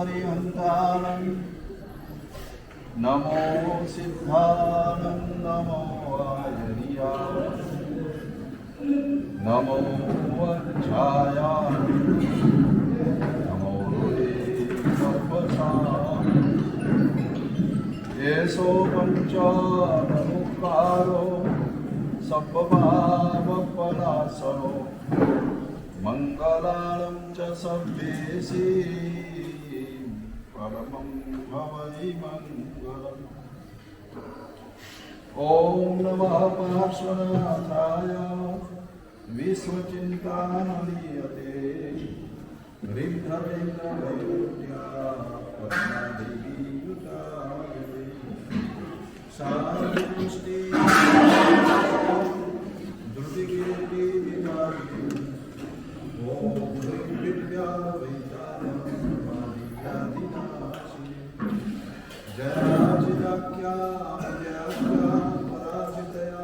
परिहन्तानं नमो सिद्धानं नमो आयर्याय नमो वज्रायाय नमो एषो पञ्चमुखारो सप्पभावपनाशनो मङ्गलानं च सर्वेषि परमं भवै मङ्गलम्। ॐ नमः पार्श्वनाथाय विश्वचिन्तामणीयते शांति दुर्दिकीर्ति विदारिणी ओम विद्या वैतारणादिनाशिनी जयाचिदाख्या जयाख्या पराजितया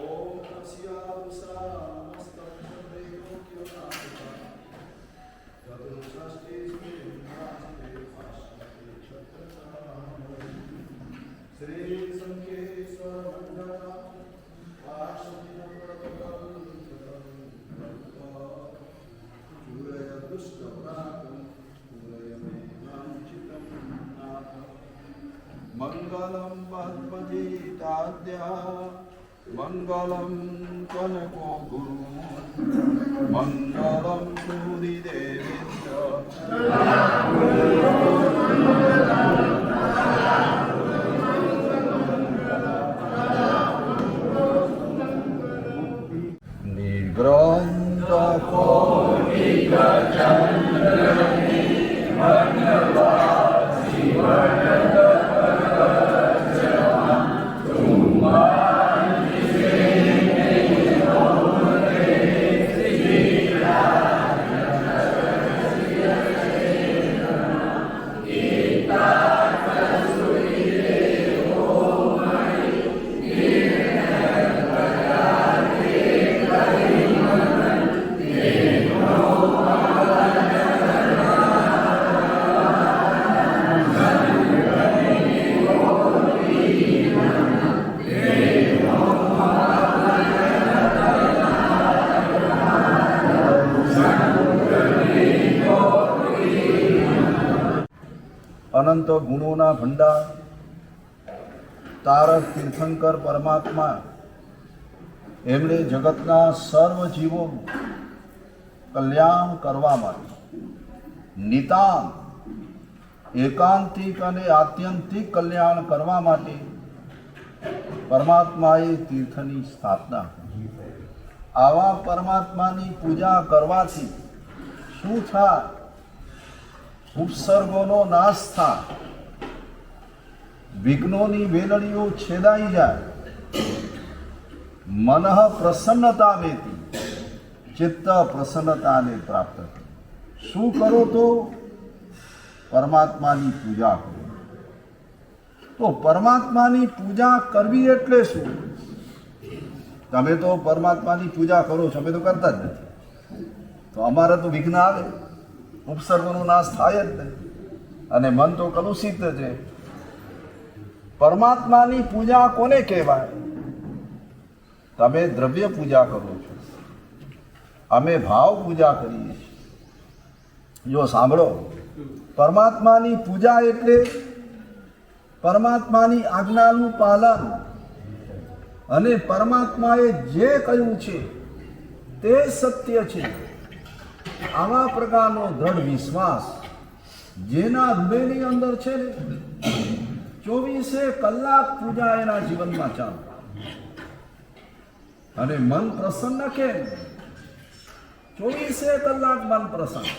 ओम अस्या श्री संकेश्वर मंगलम पद्मजीताद्या मंगलम कनको गुरु मंगलम सूरिदेवेन्द्र निर्ग्रंथ अनंत गुणोना भंडार तारक तीर्थंकर परमात्मा एमणे जगतना सर्व जीवो कल्याण करवा माटे नितांत एकांतिक अने आत्यंतिक कल्याण करवा माटे परमात्माए तीर्थनी स्थापना करी। आवा परमात्मानी पूजा करवाथी शुं थाय? उपसर्गोनो नाश थाय, विघ्नोनी वेलड़ीओ छेदाई जाए, मनः प्रसन्नता वेती चित्त प्रसन्नता ने प्राप्त करे। शू करो तो परमात्मानी पूजा करो। तो परमात्मानी पूजा करवी एटले शू? तमे तो परमात्मानी पूजा करो छो, अमे तो करता ज नथी। तो अमारे तो विघ्न आवे, उपसर्गोनो नाश थाय ज नहीं अने मन तो कलुषित है। परमात्मानी पूजा कोने कहेवाय? तमे द्रव्य पूजा करो छो, अमे भाव पूजा करीए छीए। जो सांभळो, परमात्मानी पूजा एटले परमात्मानी आज्ञानुं पालन अने परमात्माए जे कह्युं छे ते सत्य छे आवा प्रकारनो दृढ़ विश्वास जेना हृदयनी अंदर छे ने 24 कलाक पूजा एना जीवनमां चाले अने मन प्रसन्न केम? 24 कलाक मन प्रसन्न।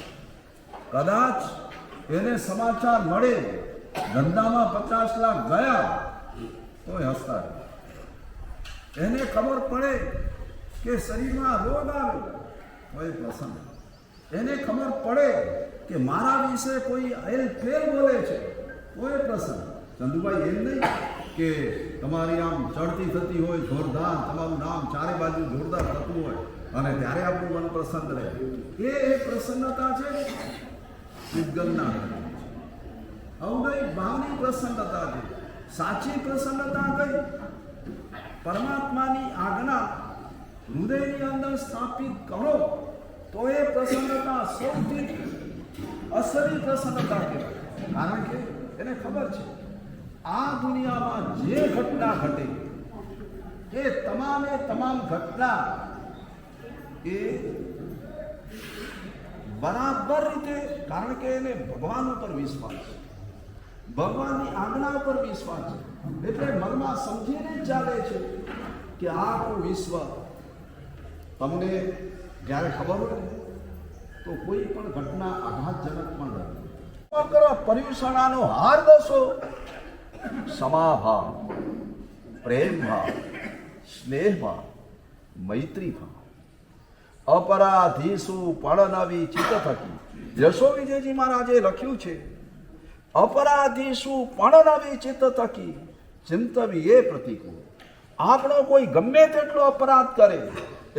कदाच एने समाचार मळे धंधामां 50 लाख गया तो हसता रहे। एने खबर पड़े कि शरीरमां रोग आवे तो प्रसन्न। एने खबर पड़े कि मारा विषे कोई हेल फेल बोले छे तो प्रसन्न। चंदुभाई एम नहीं कि તમારી આમ ચડતી થતી હોય જોરદાર, તમારું નામ ચારે બાજુ જોરદાર થતું હોય અને ત્યારે આપણું મન પ્રસન્ન રહે, એ પ્રસન્નતા છે ઉદ્ગમના અવગઈ ભાવની પ્રસન્નતા છે. સાચી પ્રસન્નતા કઈ? પરમાત્માની આજ્ઞા હૃદયની અંદર સ્થાપિત કરો તો એ પ્રસન્નતા સૌથી અસલી પ્રસન્નતા કહેવાય. કારણ કે એને ખબર છે આ દુનિયામાં જે ઘટના ઘટે એ તમામે તમામ ઘટના એ બરાબર રીતે, કારણ કે એને ભગવાન ઉપર વિશ્વાસ છે, ભગવાનની આજ્ઞા ઉપર વિશ્વાસ છે, એટલે મનમાં સમજીને ચાલે છે કે આખું વિશ્વ તમને જ્યારે ખબર હોય તો કોઈ પણ ઘટના આઘાતજનક પણ નથી. પર્યુષણાનો હાર દસો સમાભાવ, પ્રેમ ભાવ, સ્નેહ ભાવ, મૈત્રી ભાવ, અપરાધીસુ પડનવી ચિત્ત થકી. યશો વિજયજી મહારાજે લખ્યું છે, અપરાધીસુ પડનવી ચિત્ત થકી ચિંતવી એ પ્રતિકૂળ. આપણો કોઈ ગમે તેટલો અપરાધ કરે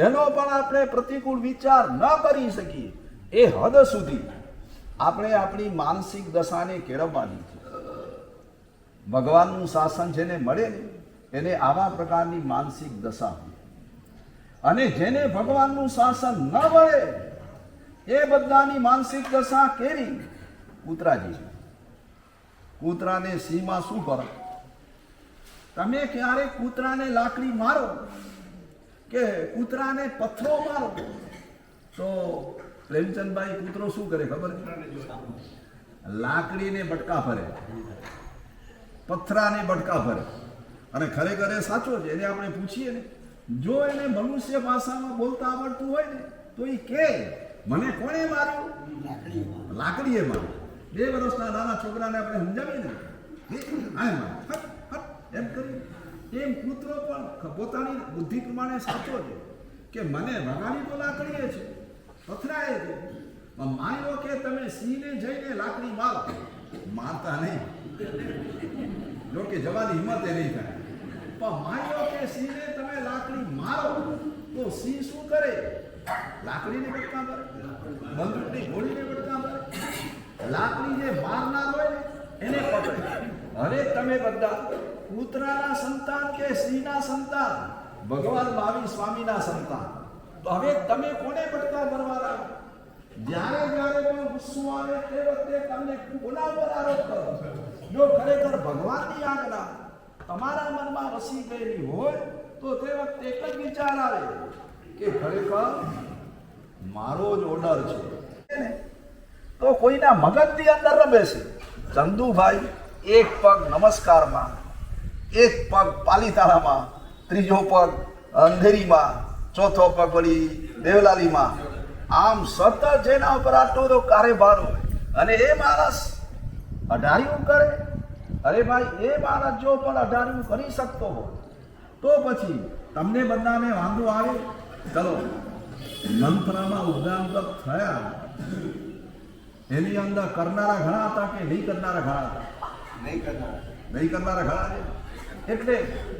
એનો પણ આપણે પ્રતિકૂળ વિચાર ન કરી શકીએ. એ હદ સુધી આપણે આપણી માનસિક દશાને કેળવવાની છે. ભગવાનનું શાસન જેને મળે ને એને આવા પ્રકારની માનસિક દશા હોય, અને જેને ભગવાનનું શાસન ન મળે એ બધાની માનસિક દશા કેવી? કૂતરાજી. કૂતરાને સિંહમાં શું ફરક? તમે ક્યારેક કૂતરાને લાકડી મારો કે કૂતરાને પથ્થરો મારો તો પ્રેમચંદભાઈ કૂતરો શું કરે ખબર છે? લાકડીને બટકા ભરે, પથ્થરાને બટકા ભરે. અને ખરેખર એ સાચો છે. એને આપણે પૂછીએ ને, જો એને મનુષ્ય ભાષામાં બોલતા આવડતું હોય ને તો એ કે મને કોણે માર્યું? લાકડીએ માર્યું. 2 વર્ષના નાના છોકરાને આપણે સમજાવીએ ને એમ કરી, એમ કૂતરો પણ પોતાની બુદ્ધિ પ્રમાણે સાચો છે કે મને વગાડી તો લાકડીએ છે, પથરાએ છે. માની લો કે તમે સિંહને જઈને લાકડી મારો, મારતા નહીં, જો કે જવાની હિંમત એ નહીં થાય, પણ માની લો કે સિંહને તમે લાકડી મારો તો સિંહ શું કરે? લાકડીને બટકા ભરે, બંદૂકની ગોળીને બટકા ભરે. લાકડી જે મારનાર હોય ને એને પકડે. હવે તમે બધા કૂતરાના સંતાન કે સિંહના સંતાન, ભગવાન મહાવીર સ્વામીના સંતાન, તો હવે તમે કોને બટકા ભરવાના? જ્યારે જ્યારે પણ ગુસ્સો આવે તે વખતે તમને કોના પર આરોપ કરો? જો ખરેખર ભગવાનની આજ્ઞા તમારા મનમાં વસી ગયેલી હોય તો તે વખતે એક જ વિચાર આવે કે ખરેખર મારો જ ઓર્ડર છે. તો કોઈના મગજની અંદર રમે છે. ચંદુભાઈ એક પગ નમસ્કારમાં, એક પગ પાલીતાણામાં, ત્રીજો પગ અંધેરીમાં, ચોથો પગ વળી દેવલાલીમાં, આમ સતત જેના ઉપર આટલો બધો કાર્યભાર હોય અને એ માણસ અઢાર્યું કરે. અરે ભાઈ, એ માણસ જો પણ અઢાર્યું કરી શકતો હોય તો પછી તમને બધાને વાંધો આવે? ચલો, મંત્રમાં ઉદ્ગાંતક થયા એની અંદર કરનારા ઘણા હતા કે નહીં કરનારા ઘણા હતા? નહીં કરનારા ઘણા છે. એટલે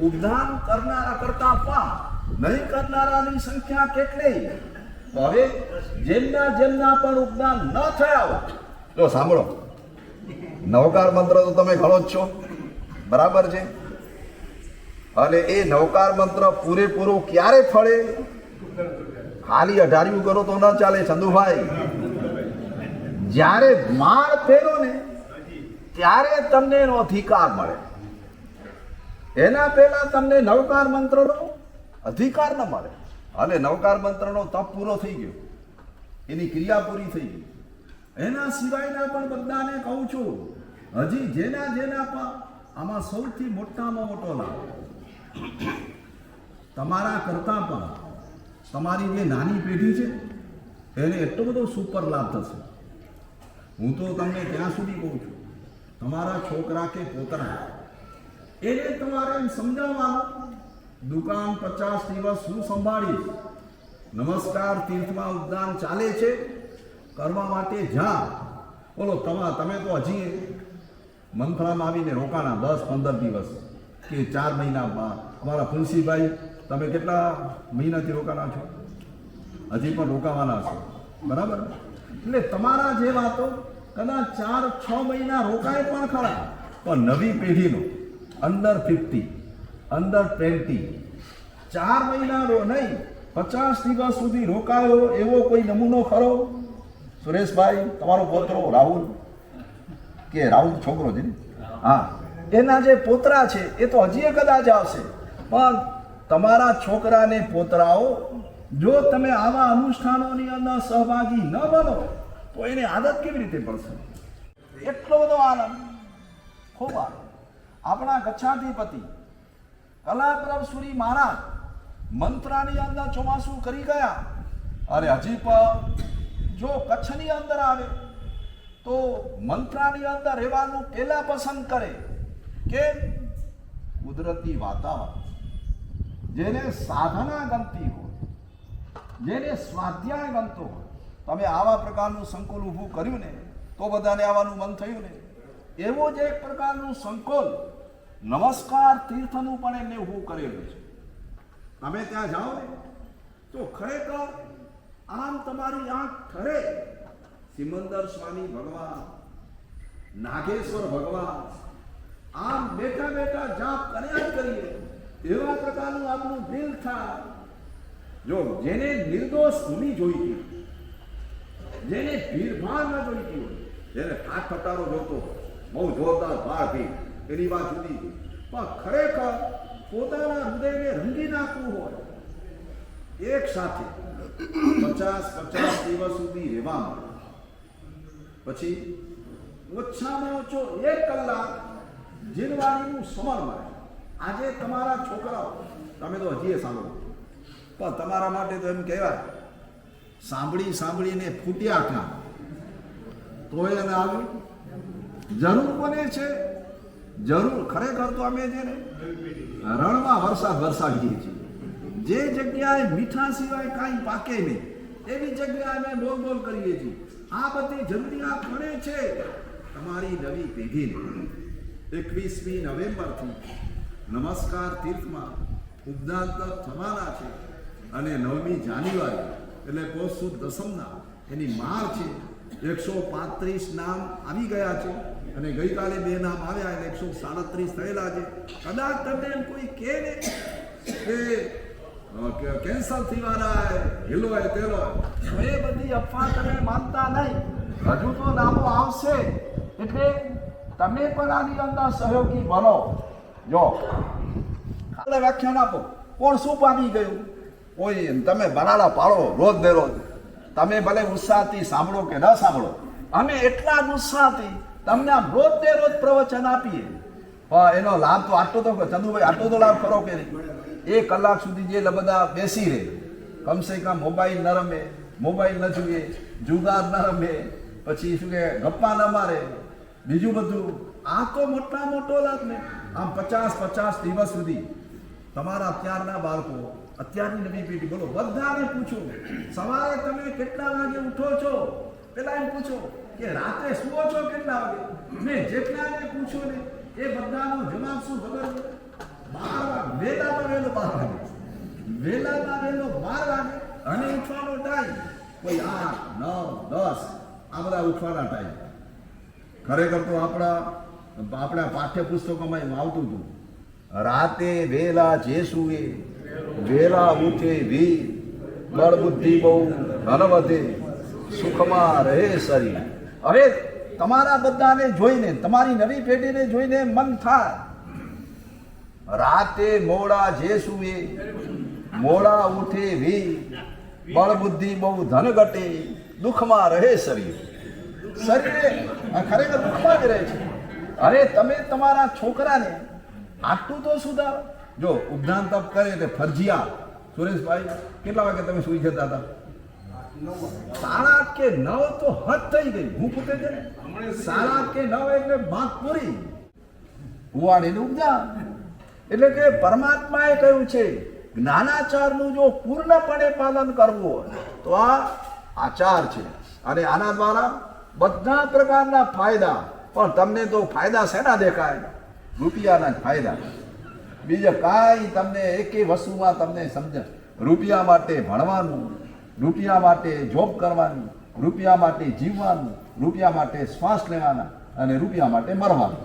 ઉદ્ગાન કરનારા કરતા પણ નહીં કરનારાની સંખ્યા કેટલી? હવે જેમના પણ ઉદ્ગાન ન થયા હોય, જો સાંભળો, નવકાર મંત્ર તો તમે ઘણો જ છો, બરાબર છે, અને એ નવકાર મંત્ર પૂરેપૂરો ક્યારે ફળે? ખાલી અઢાર્યું કરો તો ન ચાલે ચંદુભાઈ. જ્યારે માળ ફેરો ને ત્યારે તમને એનો અધિકાર મળે. એના પહેલા તમને નવકાર મંત્રનો અધિકાર ન મળે. અને નવકાર મંત્રનો તપ પૂરો થઈ ગયો, એની ક્રિયા પૂરી થઈ ગઈ. એના સિવાયના પણ બધાને કહું છું, હજી જેના પણ આમાં સૌથી મોટામાં મોટો લાભ તમારા કરતા પણ તમારી જે નાની પેઢી છે એને એટલો બધો સુપર લાભ થશે. હું તો તમને ત્યાં સુધી કહું છું, તમારા છોકરા કે પોતાના એને તમારે એમ સમજાવવાનું, દુકાન 50 દિવસ હું સંભાળીશ, નમસ્કાર તીર્થમાં ઉદ્ગાન ચાલે છે, કરવા માટે જા. બોલો તમે તો હજી મંથરામાં આવીને રોકાણા 10-15 દિવસ, કે 4 મહિનામાં. અમારા તુલસીભાઈ, તમે કેટલા મહિનાથી રોકાના છો? હજી પણ રોકાવાના છો, બરાબર? એટલે તમારા જેવા તો કદાચ 4-6 મહિના રોકાય પણ ખરા, પણ નવી પેઢીનો અંડર 50, અંડર 20 4 મહિનાનો નહીં, 50 દિવસ સુધી રોકાયો એવો કોઈ નમૂનો ખરો? સુરેશભાઈ, તમારો પોતરો રાહુલ, કે રાહુલ છોકરો છે ને? હા, એના જે પોતરા છે એ તો હજી કદાચ આવશે, પણ તમારા છોકરાને પોતરાઓ જો તમે આવા અનુષ્ઠાનોની અંદર સહભાગી ન બનો તો એને આદત કેવી રીતે પડશે? એટલો બધો આનંદ, ખૂબ આનંદ. આપણા ગચ્છાધિપતિ કલાપ્રભસુરી મહારાજ મંત્રાની અંદર ચોમાસું કરી ગયા, અરે હજી પણ જો કચ્છની અંદર આવે તો મંત્રાની અંદર રહેવાનું પહેલા પસંદ કરે કે કુદરતી વાતાવરણ, જેને સાધના ગમતી હોય, જેને સ્વાધ્યાય ગમતો હોય. તમે આવા પ્રકારનું સંકુલ ઊભું કર્યું ને તો બધાને આવવાનું મન થયું ને. એવું જ એક પ્રકારનું સંકુલ નમસ્કાર તીર્થનું પણ એમને ઊભું કરેલું છે. તમે ત્યાં જાઓ ને તો ખરેખર આમ તમારી આંખ ઠરે. સિમંદર સ્વામી ભગવાન, નાગેશ્વર ભગવાન, આમ બેઠા બેઠા જાપ કર્યા જ કરીએ એવા પ્રકારનું આપણું દિલ થાય. જો જેને નિર્દોષ ભૂમિ જોઈતી, જેને ભીડભાડ ન જોઈતી હોય, જેને ઠાઠ ઠટારો જોતો બહુ જોરદાર ભાર ભીડ, એની વાત જુદી, પણ ખરેખર પોતાના હૃદયને રંગી નાખવું હોય, એક સાથે 50 દિવસ સુધી રહેવામાં, પછી ઓછામાં ઓછો 1 કલાક જીરવાણીનું સમર્પણ. આજે તમારા છોકરાઓ, તમે તો હજી સાંભળો, પણ તમારા માટે તો એમ કહેવાય સાંભળી સાંભળીને ફૂટ્યા ક્યાં, તો એને આવ્યું. જરૂર બને છે, જરૂર. ખરેખર તો અમે છે ને રણમાં વરસાદીએ છીએ. જે જગ્યાએ મીઠા સિવાય કાંઈ પાકે નહીં એવી જગ્યાએ અમે બોલ કરીએ છીએ. આ બધી જરૂરિયાત પડે છે તમારી નવી પેઢીને. 21મી નવેમ્બરથી નમસ્કાર તીર્થમાં ઉદ્દાન થવાના છે, અને 9મી જાન્યુઆરી એટલે પોષ સુદ દસમના એની માર છે. 135 નામ આવી ગયા છે, અને ગઈકાલે 2 નામ આવ્યા એટલે 137 થયેલા છે. કદાચ તમને એમ કોઈ કહે ને કે કેન્સલ થવાના હેલો હોય તેલો, એ બધી અફવા તમે માનતા નહીં. હજુ તો નામો આવશે, એટલે તમે પણ આની અંદર સહયોગી બનો. જો વ્યાખ્યાન આપો, કોણ શું પામી ગયું, કોઈ તમે બનાલા પાડો રોજ ને રોજ. તમે ભલે ઉત્સાહથી સાંભળો કે ન સાંભળો, અમે એટલા ઉત્સાહથી તમને આમ રોજ ને રોજ પ્રવચન આપીએ. પણ એનો લાભ તો આટલો તો ચંદુભાઈ, આટલો તો લાભ ખરો કે નહીં? 1 કલાક સુધી જે બધા બેસી રહે, કમસે કમ મોબાઈલ ન રમે, મોબાઈલ ન જુએ, જુગાર ન રમે, પછી શું કે ગપ્પા ન મારે, બીજું બધું. આ તો મોટા મોટો લાભ ને. આમ 50 દિવસ સુધી તમારા અત્યારના બાળકો, અત્યારની નવી પેઢી, બોલો, બધાને પૂછો સવારે તમે કેટલા વાગે ઉઠો છો? પેલા એમ પૂછો કે રાત્રે સુવો છો કેટલા વાગે? મેં જેટલાને પૂછો ને એ બધાનો જવાબ શું ખબર છે? 12 વાગે. વહેલામાં વહેલો 12 વાગે, વહેલામાં વહેલો 12 વાગે. અને ઉઠવાનો ટાઈમ કોઈ 8, 9, 10 આ બધા ઉઠવાના ટાઈમ. ખરેખર તો આપણા પાઠ્યપુસ્તકોમાં એવું આવતું હતું, રાતે વેલા જે સુએ વેલા ઉઠે વીર, બળ બુદ્ધિ બહુ ધન વધે, સુખમાં રહે શરીર. હવે તમારા બધાને જોઈને, તમારી નવી પેઢીને જોઈને મન થાય, રાતે મોડા જે સુએ મોડા ઉઠે વીર, બળ બુદ્ધિ બહુ ધન ઘટે, દુઃખમાં રહે શરીર. શરીરે ખરેખર દુઃખમાં જ રહે છે. અરે તમે તમારા છોકરાને આટલું તો સુધારો. જો ઉદ્દાન તપ કરે એટલે ફરજિયાત. સુરેશભાઈ, કેટલા વાગે તમે સુઈ જતા હતા? 8:30 કે 9 તો હદ થઈ ગઈ. હું પૂછે છે ને 8:30 કે 9 એટલે વાત પૂરી. ઉવાડીને ઉદ્દાન. એટલે કે પરમાત્માએ કહ્યું છે જ્ઞાનાચારનું જો પૂર્ણપણે પાલન કરવું હોય તો આ આચાર છે, અને આના દ્વારા બધા પ્રકારના ફાયદા. પણ તમને તો ફાયદા શેના દેખાય? રૂપિયાના જ ફાયદા. બીજા કાંઈ તમને એકે વસ્તુમાં તમને સમજ. રૂપિયા માટે ભણવાનું, રૂપિયા માટે જોબ કરવાની, રૂપિયા માટે જીવવાનું, રૂપિયા માટે શ્વાસ લેવાના અને રૂપિયા માટે મરવાનું.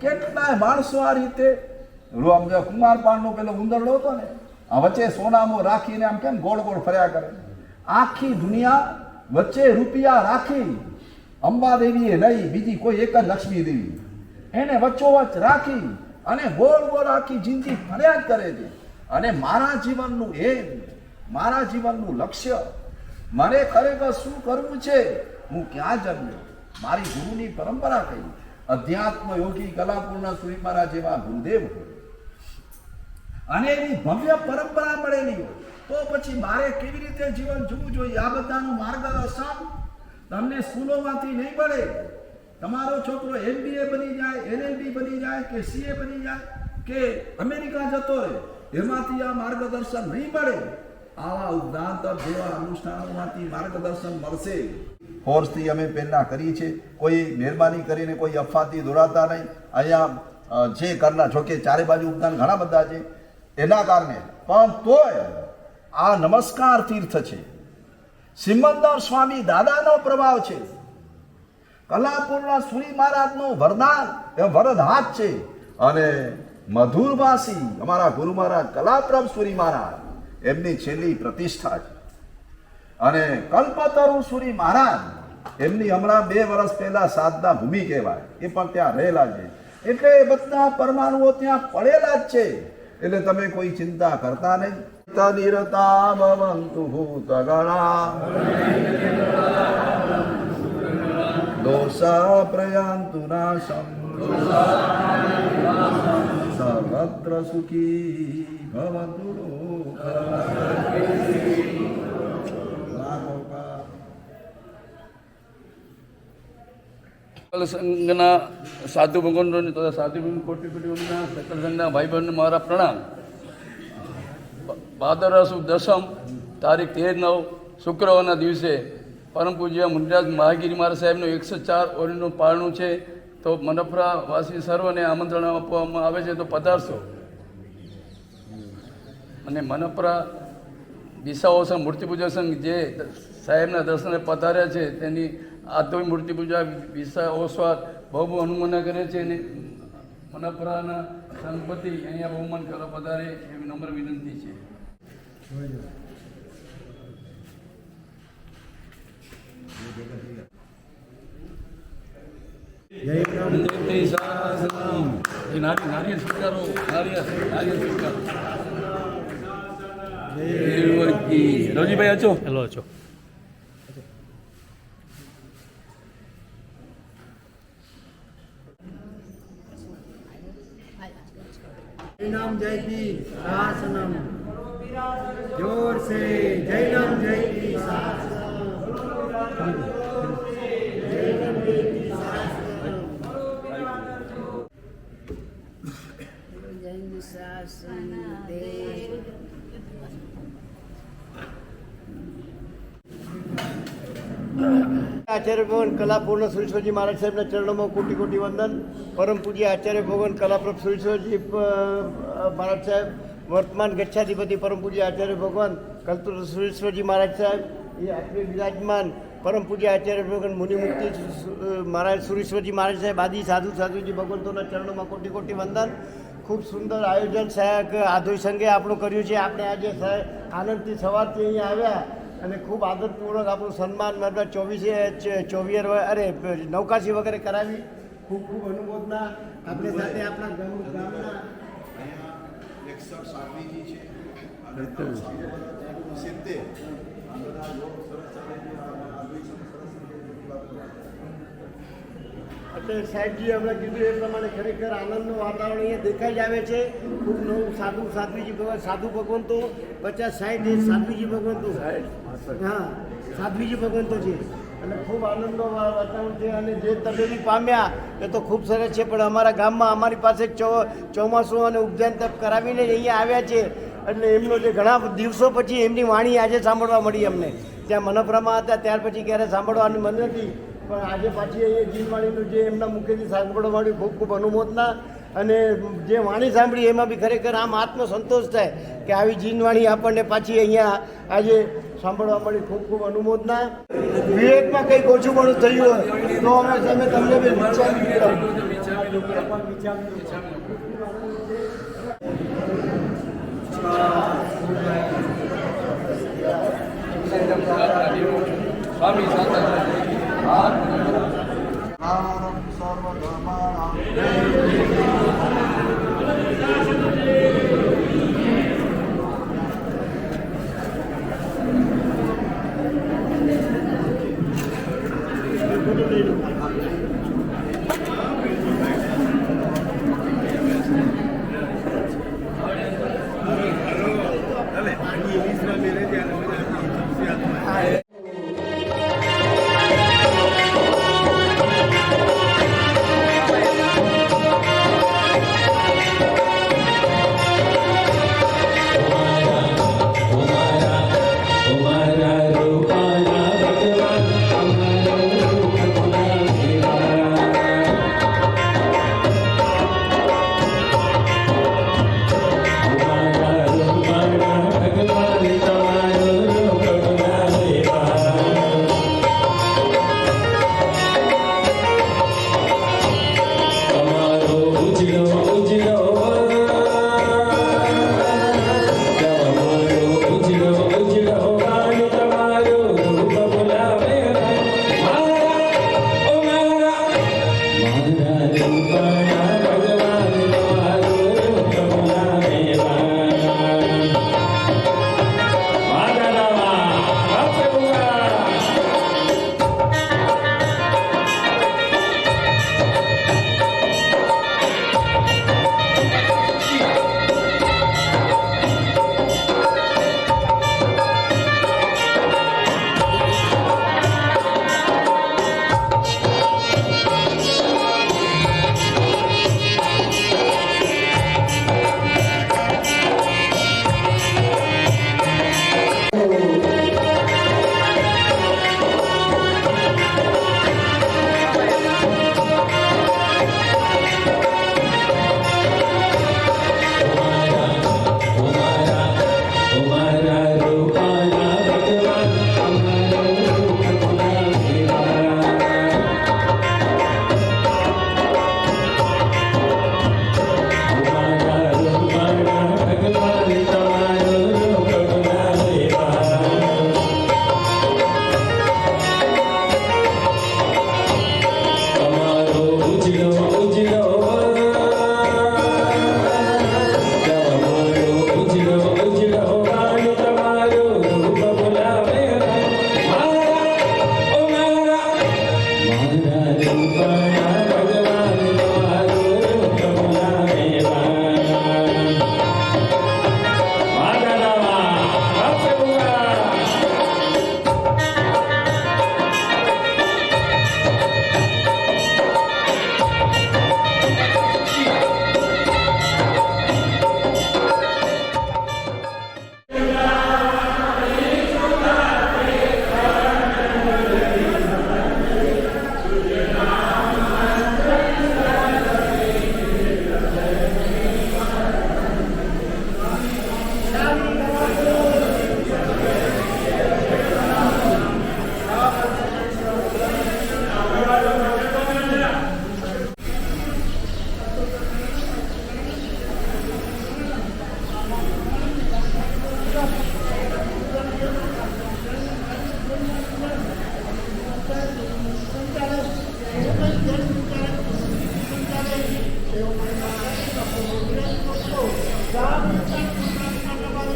કેટલાય માણસો આ રીતે કુમારપાળનો પેલો ઉંદરડો હતો ને, આ વચ્ચે સોનામો રાખીને આમ કેમ ગોળ ગોળ ફર્યા કરે. આખી દુનિયા વચ્ચે રૂપિયા રાખી અંબાદેવીએ નહીં, બીજી કોઈ એક જ લક્ષ્મી દેવી એને વચ્ચોવચ્ચ રાખી અને ગોળ ગોળ આખી જિંદગી ફર્યા જ કરે છે. અને મારા જીવનનું એમ, મારા જીવનનું લક્ષ્ય, મને ખરેખર શું કરવું છે, હું ક્યાં જન્મ્યો, મારી ગુરુની પરંપરા કઈ, અધ્યાત્મ યોગી કલાપૂર્ણ સુરી મહારાજ જેવા ગુરુદેવ હોય અને એની ભવ્ય પરંપરા મળેલી હોય તો પછી મારે કેવી રીતે જીવન જીવવું જોઈએ, આ બધાનું માર્ગદર્શન તમને સ્કૂલોમાંથી નહીં મળે. તમારો છોકરો MBA બની જાય, LLB બની જાય કે CA બની જાય કે અમેરિકા જતો રહે, એમાંથી આ માર્ગદર્શન નહીં મળે. આવા ઉદ્ધાંત જેવા અનુષ્ઠાનોમાંથી માર્ગદર્શન મળશે. ફોર્સથી અમે પહેલા કરી છે, કોઈ મહેરબાની કરીને કોઈ અફવાથી દોરાતા નહીં. અહીંયા જે કરના જોકે ચારે બાજુ ઉદ્યાન ઘણા બધા છે એના કારણે, પણ તોય આ નમસ્કાર તીર્થ છે, સિમંદર સ્વામી દાદાનો પ્રભાવ છે, કલાપુરના સુરી મહારાજનું વરદાન વરદ હાથ છે અને મધુરભાષી અમારા ગુરુ મહારાજ કલાપ્રભ સુરી મહારાજ એમની છેલ્લી પ્રતિષ્ઠા છે. અને કલ્પતરુ સુરી મહારાજ એમની હમણાં 2 વર્ષ પહેલા સાધના ભૂમિ કહેવાય, એ પણ ત્યાં રહેલા છે. એટલે એ બધા પરમાણુઓ ત્યાં પડેલા જ છે. એટલે તમે કોઈ ચિંતા કરતા નહીં. તનિરતા ભવંતુ ભૂતગણા દોષા પ્રયાન્તુ નાશમ સર્વત્ર સુખી ભવંતુ સકલ સંઘના સાધુ ભગવાનોને તથા સાધુ કોટી કોટીઓના સકલ સંઘના ભાઈ બહેનને મારા પ્રણામ. ભાદરવા સુદ દસમ તારીખ 13/9 શુક્રવારના દિવસે પરમ પૂજ્ય મુનિરાજ મહાગીરી મહારાજ સાહેબનું 104 ઓરીનું પારણું છે. તો મનપરા વાસી સર્વને આમંત્રણ આપવામાં આવે છે, તો પધારશો. અને મનપરા દિશાઓ સંઘ મૂર્તિ પૂજા સંઘ જે સાહેબના દર્શને પધાર્યા છે તેની આધોઈ મૂર્તિ પૂજા વિશા ઓસ્વાદ બહુ બહુ અનુમોદન કરે છે. અને મનપરાના સંપત્તિ અહીંયા બહુમાન કરવા પધારે એવી નમ્ર વિનંતી છે. નારિયેળ સ્વીકારો, નારિયેળ સ્વીકારો. રવજીભાઈ આચો, હેલો આચો. जैनम जयती शासनम, जोर से जैनम जयती शासनम, जैनम जयती शासनम, जैन शासन देश. આચાર્ય ભગવાન કલાપૂર્ણ સુરેશ્વરજી મહારાજ સાહેબના ચરણોમાં કોટી કોટી વંદન. પરમ પૂજ્ય આચાર્ય ભગવાન કલાપ્રભ સુરેશ્વરજી મહારાજ સાહેબ, વર્તમાન ગચ્છાધિપતિ પરમ પૂજ્ય આચાર્ય ભગવાન કલ્તુર સુરેશ્વરજી મહારાજ સાહેબ, એ આપણે વિરાજમાન પરમ પૂજ્ય આચાર્ય ભગવાન મુનિમુક્તિ મહારાજ સુરેશ્વરજી મહારાજ સાહેબ આદિ સાધુજી ભગવંતોના ચરણોમાં કોટી કોટી વંદન. ખૂબ સુંદર આયોજન સાહેબ આધોઈ સંઘે આપણું કર્યું છે. આપણે આજે આનંદથી સવારથી અહીંયા આવ્યા અને ખૂબ આદરપૂર્વક આપણું સન્માન મતલબ 24 અરે નવકાશી વગેરે કરાવી. ખૂબ ખૂબ અનુમોદના. આપણે સાથે આપણા ગામના 61 સાધ્વીજી છે અને 70 આ બધા લોકો સરસ ચાલે છે. એટલે સાહેબજી હમણાં કીધું એ પ્રમાણે ખરેખર આનંદનું વાતાવરણ અહીંયા દેખાઈ જ આવે છે. ખૂબ નવું સાધુજી ભગવાન સાધુ ભગવંતો 50-60 સાધુજી ભગવંતો, હા સાધુજી ભગવંતો છે. અને ખૂબ આનંદનું વાતાવરણ છે. અને જે તબેલી પામ્યા એ તો ખૂબ સરસ છે. પણ અમારા ગામમાં અમારી પાસે ચોમાસું અને ઉપજાન તપ કરાવીને અહીંયા આવ્યા છે. એટલે એમનો જે ઘણા દિવસો પછી એમની વાણી આજે સાંભળવા મળી અમને. ત્યાં મનપરામાં હતા ત્યાર પછી ક્યારે સાંભળવાની મન નથી, પણ આજે પાછી અહીંયા જીવવાણીનું જે એમના મુખેથી સાંભળવા મળ્યું. ખૂબ ખૂબ અનુમોદના. અને જે વાણી સાંભળી એમાં બી ખરેખર આમ આત્મસંતોષ થાય કે આવી જીનવાણી આપણને પાછી અહીંયા આજે સાંભળવા મળી. ખૂબ ખૂબ અનુમોદના. વિવેકમાં કંઈક ઓછું ઘણું થયું હોય તો અમે તમને બી સ્વામી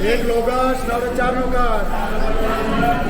एक लोगस नव चार लोगस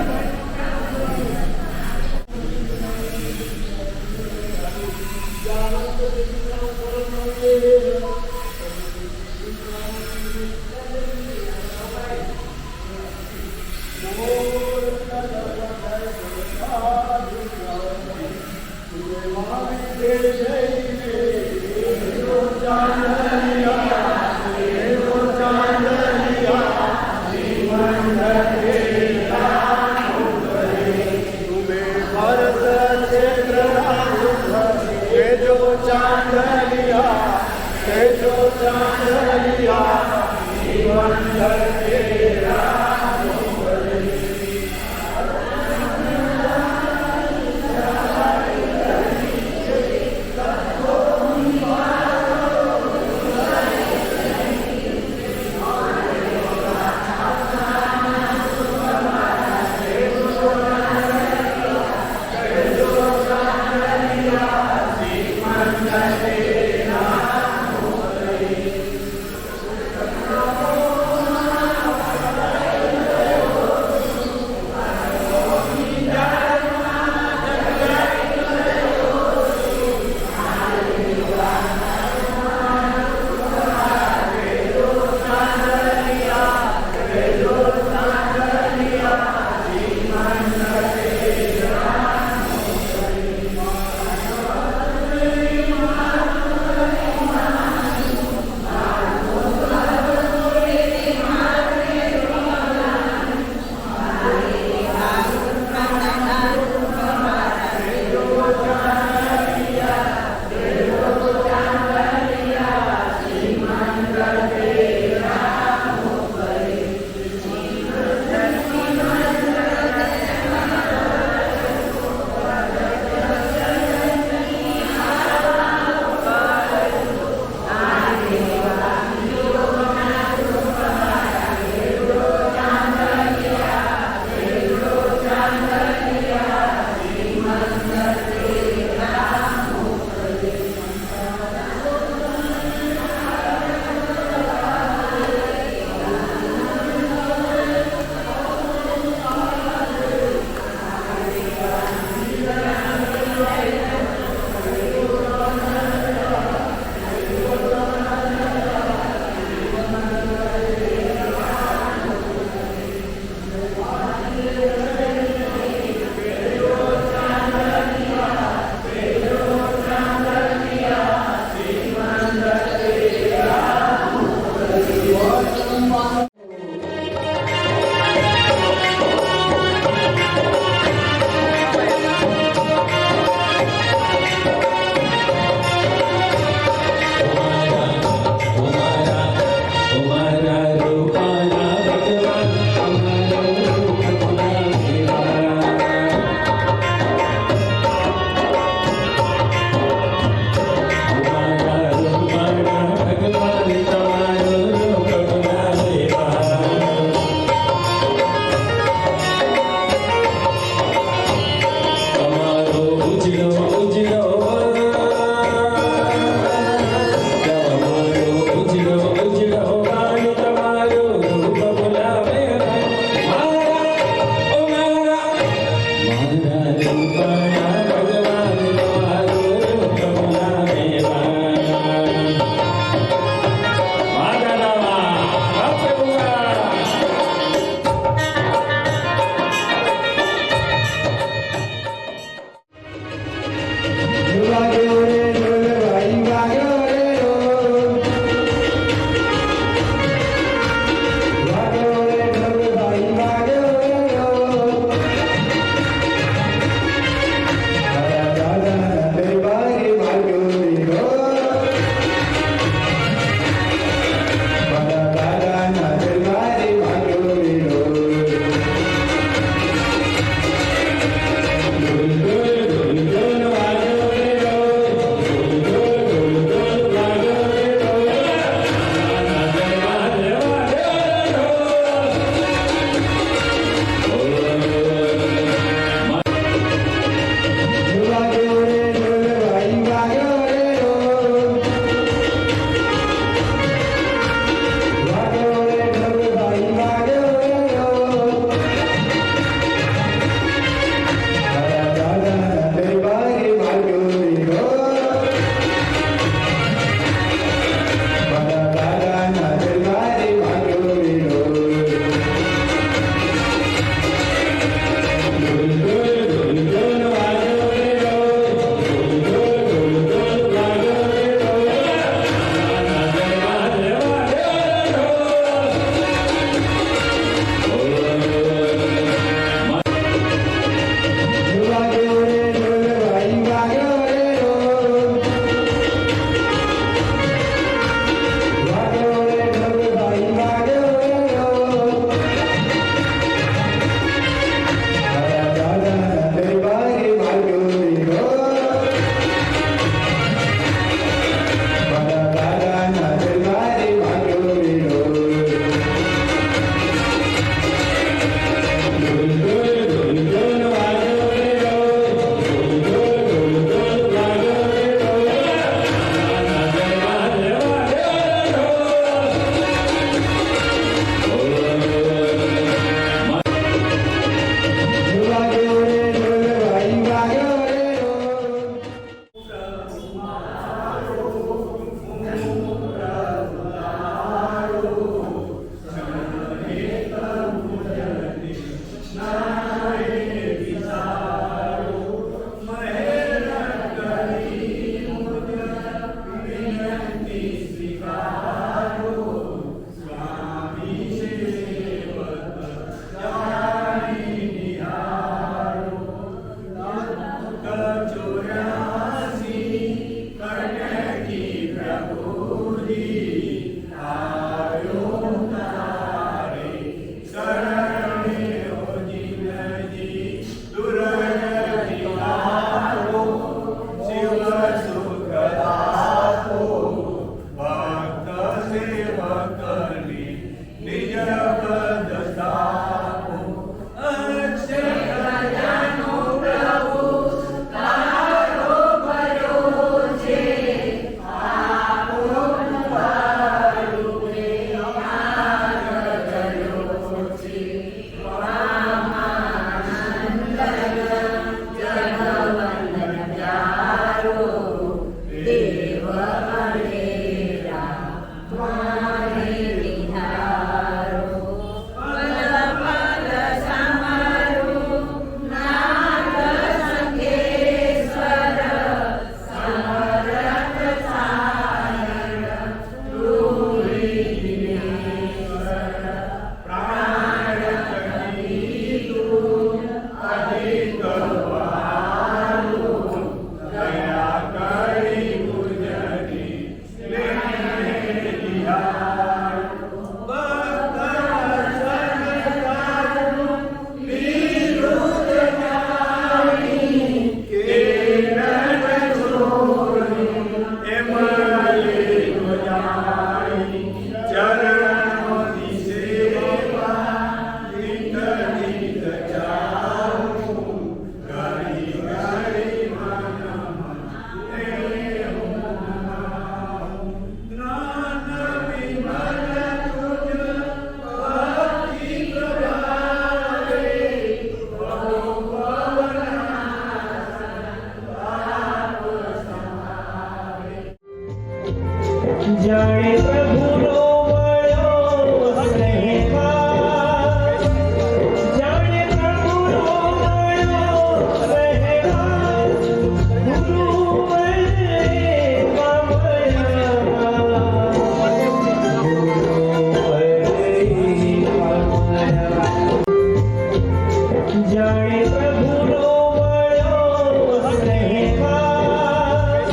જાણે પ્રભુનો મળ્યો સહેવાગ,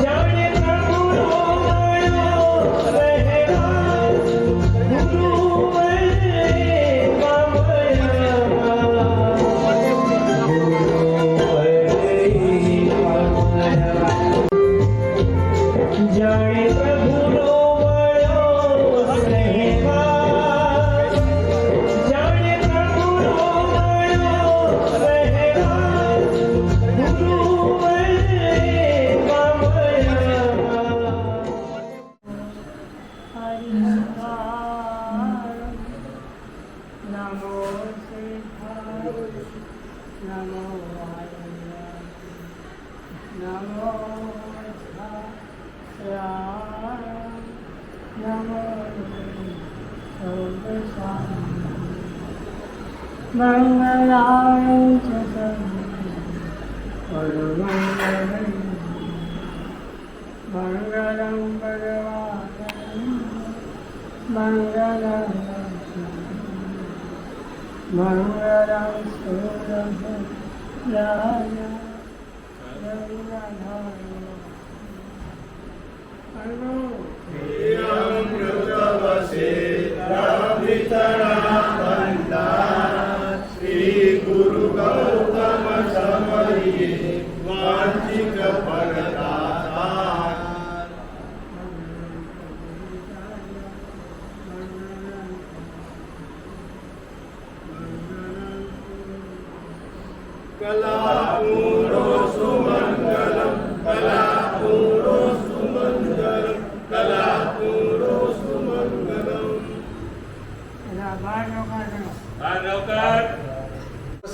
જાણે પ્રભુનો મળ્યો સહેવાગ, ગુરુ વડે પામ્યા, ગુરુ વડે પામ્યા, જાણે પ્રભુનો મળ્યો સહેવાગ, જાણે પ્રભુનો મળ્યો સહેવાગ, ગુરુ વડે પામ્યા. નમો સિદ્ધાય નમો વાય નમો નમો મંગલાય ચ મંગલમ ભગવાન મંગલમ મંગલમ સુરભ રાજા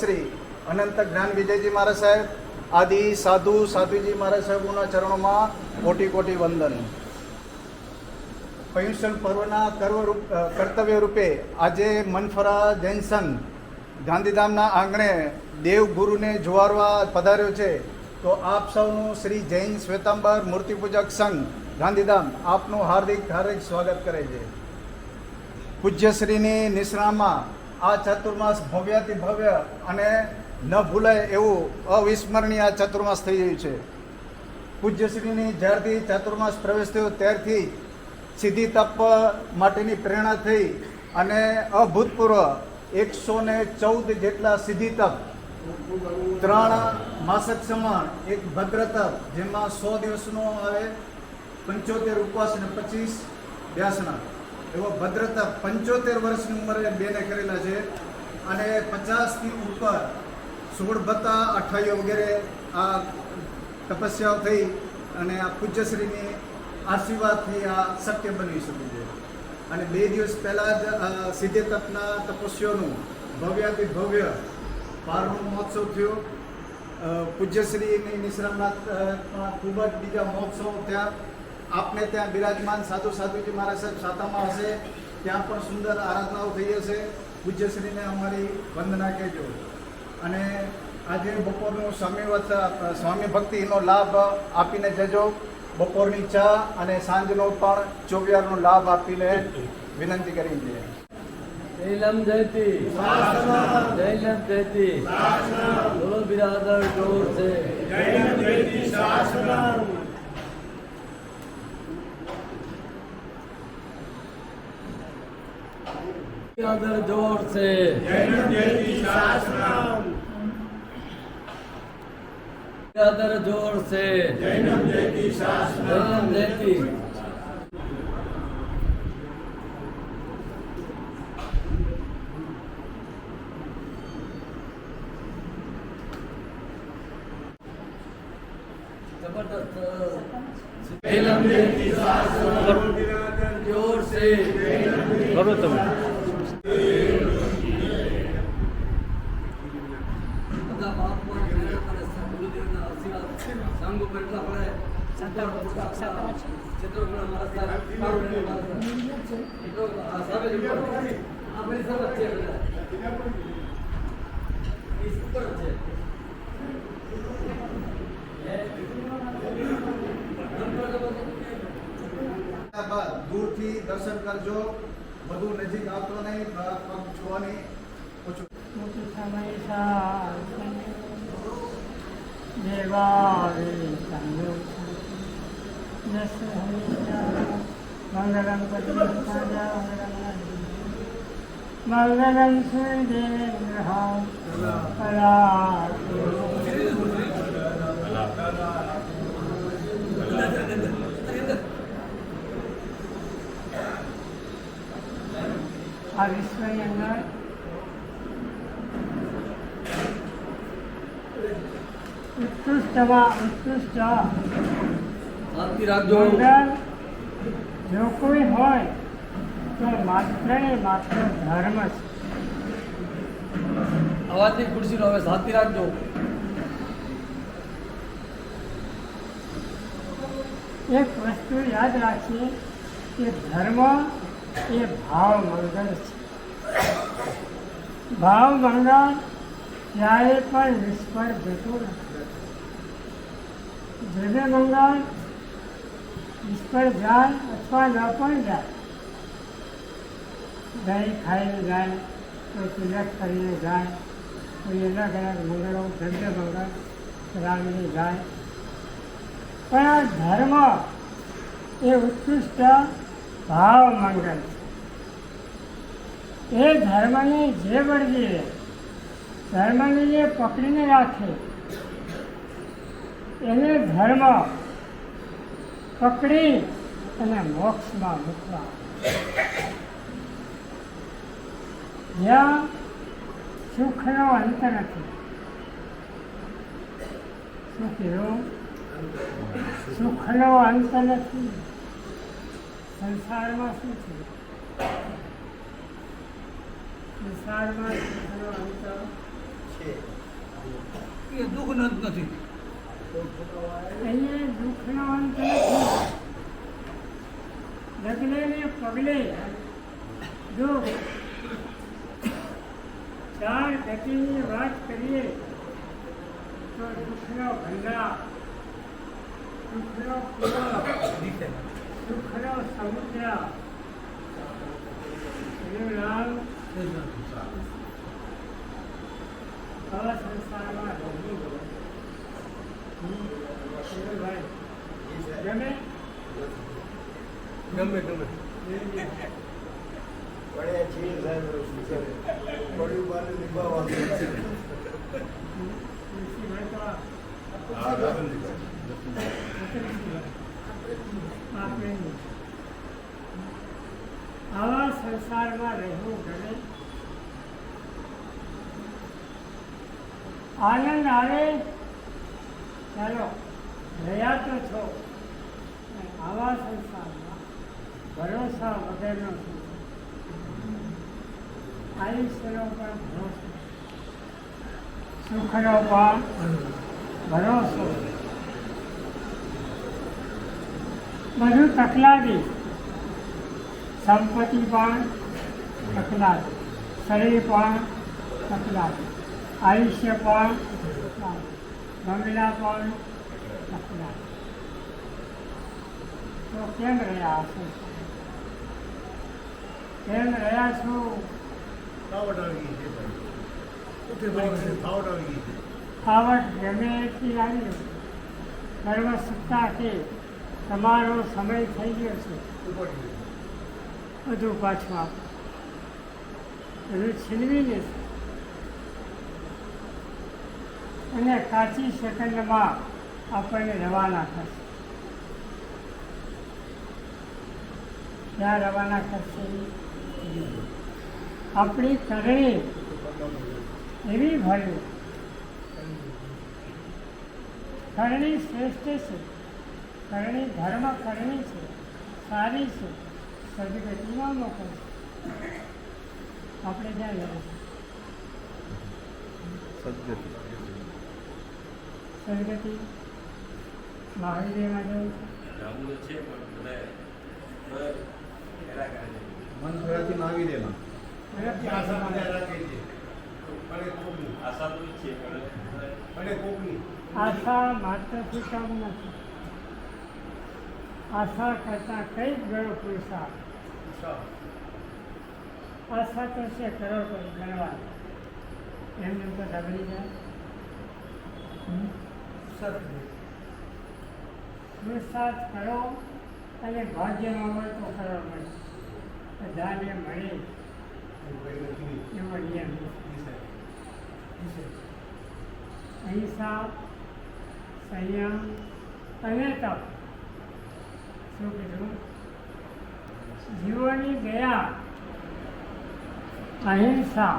શ્રી અનંત જ્ઞાન વિજયજી મહારાજ સાહેબ આદિ સાધુ સાધુજી મહારાજ સાહેબોના ચરણોમાં કોટી કોટી વંદન. પર્યુષણ પર્વના કર્તવ્ય રૂપે આજે મનફરા જૈન સંઘ ગાંધીધામના આંગણે દેવગુરુને જોવારવા પધાર્યો છે. તો આપ સૌનું શ્રી જૈન શ્વેતાંબર મૂર્તિપૂજક સંઘ ગાંધીધામ આપનું હાર્દિક હાર્દિક સ્વાગત કરે છે. પૂજ્યશ્રીની નિશ્રામાં આ ચતુર્માસ ભવ્યાતિ ભવ્ય અને ન ભૂલાય એવું અવિસ્મરણીય આ ચતુર્માસ થઈ રહ્યું છે. પૂજ્યશ્રીની જ્યારથી ચાતુર્માસ પ્રવેશ થયો ત્યારથી સિદ્ધિ તપ માટેની પ્રેરણા થઈ અને અભૂતપૂર્વ 114 જેટલા સિદ્ધિ તપ, 3 માસક સમાન, એક ભદ્ર તપ જેમાં 100 દિવસનો આવે, 75 ઉપવાસ અને 25 વ્યાસના એવો ભદ્ર તપ 75 વર્ષની ઉંમરે બેને કરેલા છે. અને 50થી ઉપર 16 ભત્તા, અઠાઈઓ વગેરે આ તપસ્યાઓ થઈ અને આ પૂજ્યશ્રીની આશીર્વાદથી આ શક્ય બની શક્યું છે. અને 2 દિવસ પહેલાં જ સિદ્ધિ તપના તપસ્યાનું ભવ્યાતિ ભવ્ય 12મો મહોત્સવ થયો. પૂજ્યશ્રીની નિશ્રામના ખૂબ જ બીજા મહોત્સવ ત્યાં આપને ત્યાં બિરાજમાન સાધુ સાધુજી મહારાજ સાહેબ સાતામાં હશે, ત્યાં પણ સુંદર આરાધનાઓ થઈ હશે. પૂજ્યશ્રીને અમારી વંદના કહેજો. અને આજે બપોરનું સ્વામી ભક્તિનો લાભ આપીને જજો. બપોરની ચા અને સાંજનો પણ ચોવિયારનો લાભ આપીને વિનંતી કરી છે. જૈલમ જયતી જૈલમ જયતી બોલો બિરાદર જોર છે જૈલમ જયતી શાસનમ. બિરાદર જોર છે જૈલમ જયતી શાસનમ. બિરાદર જોર છે જૈલમ જયતી શાસનમ. જૈલમ જયતી. જૈલમ જયતી શાસનમ. જોર છે કરો તમે. બધા બાપુ ગુરુદેવના આશીર્વાદ સાંગો પર એટલા પડે. દૂરથી દર્શન કરજો, બધું નજીક આવતો નહીં, પગ છોવાની ઓછું. મંગલમ મંગલમ સુદેન્દ્રહા આ વિશ્વની અંદર ઉત્કૃષ્ટમાં ઉત્કૃષ્ટ શાંતિ રાખજો. મંગલ જો કોઈ હોય તો માત્ર ને માત્ર ધર્મ છે. અવાજની ખુરશીનો હવે શાંતિ રાખજો. એક વસ્તુ યાદ રાખીએ કે ધર્મ એ ભાવ મંગળ છે. ભાવ મંગળ ક્યારે પણ નિષ્ફળ જતું નથી. દ્રવ્ય મંગળ નિષ્ફળ જાય અથવા ન પણ જાય. દહીં ખાઈને જાય, કોઈ તિલક કરીને જાય, કોઈ અલગ અલગ મંગળો દ્રવ્ય મંગળ કરાવીને જાય. પણ આ ધર્મ એ ઉત્કૃષ્ટ ભાવ મંગળ છે. એ ધર્મને જે વળગી ધર્મને જે પકડીને રાખે એને ધર્મ પકડી અને મોક્ષમાં મૂકવા. જ્યાં સુખનો અંત નથી. શું કહેવું? સુખનો અંત નથી. સંસારમાં શું છે? સંસારમાં સુખનો અંત એ દુઃખનો અંત નથી. અહીંયા દુઃખનો અંત નથી. ડગલે ને પગલે દુઃખ. ચાર ગતિની વાત કરીએ તો દુઃખનો ભંડાર, દુઃખનો કૂવો, દુઃખનો સમુદ્ર, એનું નામ આવા સંસારમાં રહેવું. ભાઈ ગમે ગમે ગમે પડ્યા છીએ સાહેબ, પડ્યું બાને નિભાવવાનું. તુલસીભાઈ તો આપણે આવા સંસારમાં રહેવું ગમે. આનંદ આવે ચાલો રહ્યા તો છો. આવા સંસારમાં ભરોસા વગરનો આયુષ્યનો પણ ભરોસો, સુખનો પણ ભરોસો, બધું તકલાદી. સંપત્તિ પણ તકલાદી, શરીર પણ તકલાદી, આયુષ્ય પણ તકલાદી, બંગલા પણ તકલાદી. તો કેમ રહ્યા છો? કેમ રહ્યા છો? આવડ ગમે એટલી આવી સર્વસત્તા કે તમારો સમય થઈ ગયો છે, બધું પાછું આપો. બધું છીનવી લેશે અને કાચી સેકન્ડમાં આપણને રવાના કરશે. ક્યાં રવાના કરશે? આપણી કરણી એવી ભરી, કરણી શ્રેષ્ઠ છે, કરણી ધર્મ કરણી છે, સારી છે, સદગતિમાં મોકલશે. આપણે ક્યાં જવું? સદગતિ મહાવીરમાં જવું છે. મન થયાથી મહાવીરેમાં. આશા માત્રથી કામ નથી. આશા કરતાં કઈ ગણો પુરુષાર્થ. આશા તો છે કરોડપતિ ગણવા, એમને તો ડબલી જાય. પુરુષાર્થ કરો અને ભાગ્યમાં હોય તો કરવા મળે. બધાને મળે એવો નિયમ. અહિંસા, સંયમ અને તપ. શું કીધું? જીવોની દયા, અહિંસા,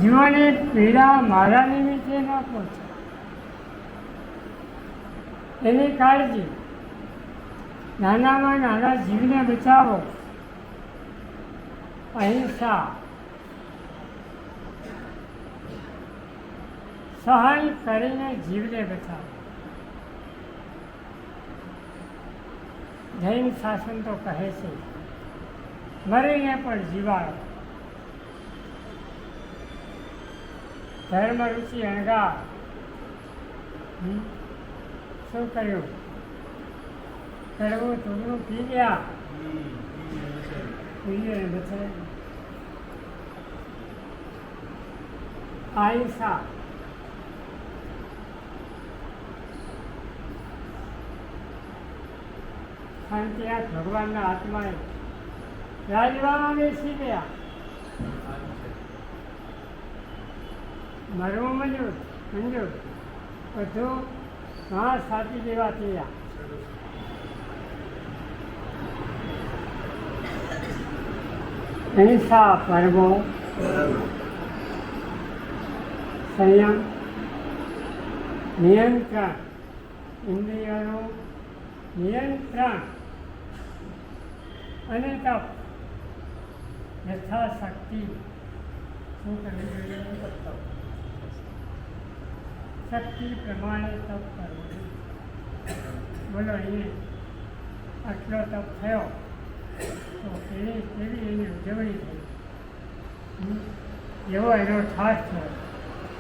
જીવોની પીડા મારા નિમિત્તે ન પહોંચે એની કાળજી. નાનામાં નાના જીવને બચાવો, અહિંસા. સહાય કરીને જીવને બચાવો. જૈન શાસન તો કહે છે મરીને પણ જીવાડો. ધર્મ રુચિ અણગાર. શું કર્યું? કરવું ટૂંકનું પી ગયા. પીએ બચાવે. અહિંસા. શાંતિનાથ ભગવાનના આત્માએ રાજવામાં બેસી ગયા. મરવું મંજૂર બધું હા સાચી દેવા તૈયાર. અહિંસા પરમો, સંયમ, નિયંત્રણ, ઇન્દ્રિયોનું નિયંત્રણ અને તપ. યથાશક્તિ શું કરવું જોઈએ? શક્તિ પ્રમાણે તપ કરવું. બોલો અહીંયા આટલો તપ થયો તો કેવી એની ઉજવણી થઈ, એવો એનો ઠાસ થયો,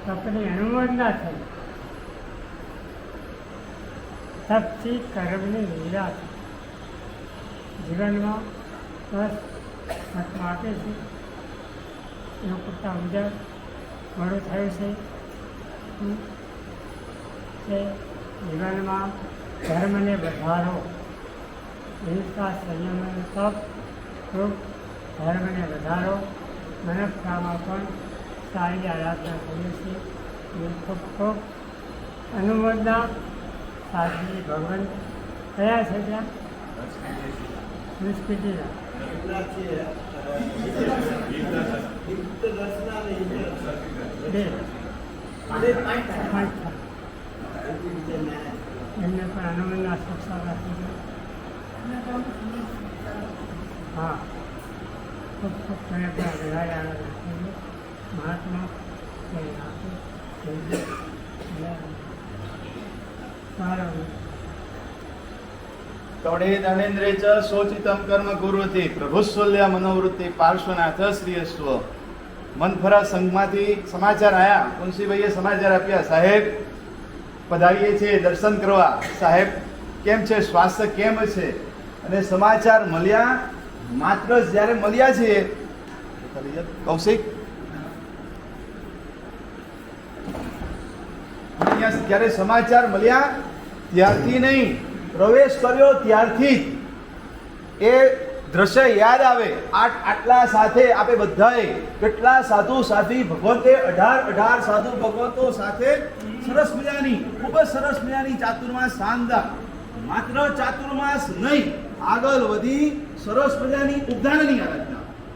તપની અનુમોદના થઈ. તપથી કર્મની લીલા થઈ. જીવનમાં બસ મતમાં આપે છે એનો પૂરતા મુજબ મોડું થયું છે. જીવનમાં ધર્મને વધારો. હિંસા, સંયમ અને તપ ખૂબ ધર્મને વધારો. મનસ્કામાં પણ સારી આરાધના કરીએ છીએ. ખૂબ ખૂબ અનુમોદના. સાધ્વી ભગવાન કયા છે ત્યાં? નિષ્કૃતિના. એમને પણ અનુમોદના શિક્ષા રાખી છે. હા, ખૂબ ખૂબ પ્રયત્ન વધારે આગળ રાખીએ. મહાત્મા સારું. તોડે ધનેન્દ્રે ચ શોચિતમ કર્મ ગુરુતિ પ્રભુસ્વલ્ય મનોવૃત્તિ પાર્શ્વનાથ શ્રીયસ્વ. મનફરા સંઘમાંથી સમાચાર આવ્યા. મુનશીભાઈએ સમાચાર આપ્યા, સાહેબ પધારીએ છીએ દર્શન કરવા. સાહેબ કેમ છે? સ્વાસ્થ્ય કેમ છે? અને સમાચાર મળ્યા. માત્ર જ્યારે મળ્યા છે કૌશિક જ્યારે સમાચાર મળ્યા ત્યારથી નહીં, પ્રવેશ કર્યો ત્યારથી જ એ દ્રશ્ય યાદ આવે. આટલા સાથે આપણે બધાએ કેટલા સાધુ સાધ્વી ભગવંતે 18 સાધુ ભગવંતો સાથે સરસ મજાની, ખૂબ જ સરસ મજાની ચાતુર્માસ શાનદાર. માત્ર ચાતુર્માસ નહીં, આગળ વધી સરસ મજાની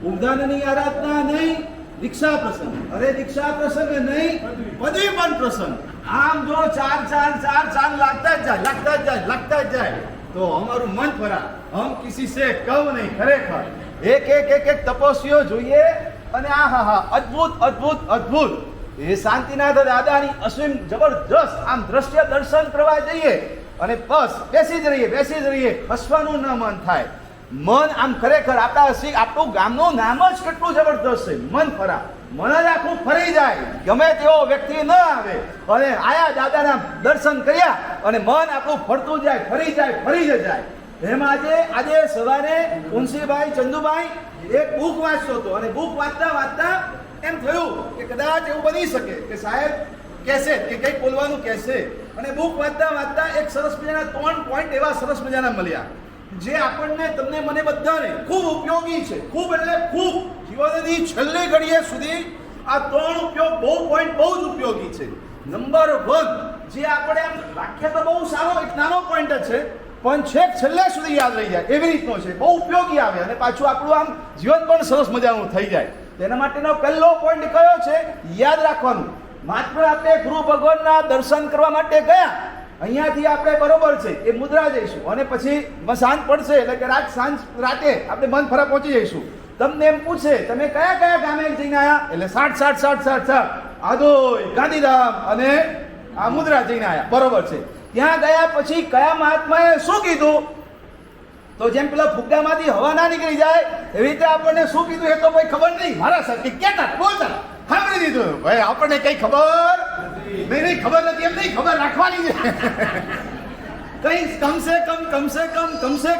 ઉપદાનની આરાધના નહીં, દીક્ષા પ્રસંગ. અરે દીક્ષા પ્રસંગ નહીં, પદવીપન પ્રસંગ. આમ જો ચાર ચાંદ लगता જાય તો અમારું મન ફરા. હમ કિસી સે કવ નહીં. ખરેખર એક તપસ્વીઓ જોઈએ. અને અદ્ભુત એ શાંતિનાથ દાદાની અસીમ જબરદસ્ત આમ દ્રશ્ય દર્શન કરવા જઈએ અને બસ બેસી જ રહીએ. હસવાનું ન મન થાય. મન આમ ખરેખર આપણું ગામનું નામ જ કેટલું જબરદસ્ત છે. મન ફરા. મન જ આખું ફરી જાય. ગમે તેવો વ્યક્તિ ન આવે અને આયા દાદાના દર્શન કર્યા અને મન આપણું ફરતું જાય, ફરી જાય. એમાં આજે સવારે મુનશીભાઈ ચંદુભાઈ એક બુક વાંચતો હતો અને બુક વાંચતા કદાચ એવું બની શકે કે સાહેબ કહેશે કે કંઈક બોલવાનું કહેશે, અને બુક વાંચતા વાંચતા એક સરસ મજાના 3 પોઈન્ટ એવા સરસ મજાના મળ્યા જે આપણને તમને મને બધાને ખૂબ ઉપયોગી છે. ખૂબ એટલે ખૂબ જીવનની છેલ્લી ઘડીએ સુધી આ 3 ઉપયોગ પોઈન્ટ બહુ જ ઉપયોગી છે. નંબર 1, જે આપણે આમ વાક્ય તો બહુ સારો એક નાનો પોઈન્ટ જ છે પણ છેક છેલ્લે સુધી યાદ રહી જાય એવી રીતનો છે, બહુ ઉપયોગી આવે અને પાછું આપણું આમ જીવન પણ સરસ મજાનું થઈ જાય. તેના માટેનો પહેલો પોઈન્ટ કયો છે? યાદ રાખવાનું. માત્ર આપણે ગુરુ ભગવાનના દર્શન કરવા માટે ગયા, અહીંયાથી આપણે બરોબર છે એ મુદ્રા જઈશું અને પછી સાંજ પડશે એટલે કે રાતે આપણે મનફરા પહોંચી જઈશું. તમને એમ પૂછે તમે કયા કયા ગામે જઈને આવ્યા, એટલે 60 આદોઈ, ગાંધીધામ અને આ મુદ્રા જઈને આવ્યા, બરોબર છે. ત્યાં ગયા પછી કયા મહાત્માએ શું કીધું? તો જેમ પેલા ફુગ્ગામાંથી હવા ના નીકળી જાય એવી રીતે આપણને શું કીધું એ તો કોઈ ખબર નહીં. મારા સાથે કેતા બોલતા સાંભળી દીધું. ભાઈ આપણને કઈ ખબર નહીં, ખબર નથી એમ નહીં, ખબર રાખવાની છે. કઈ કમસે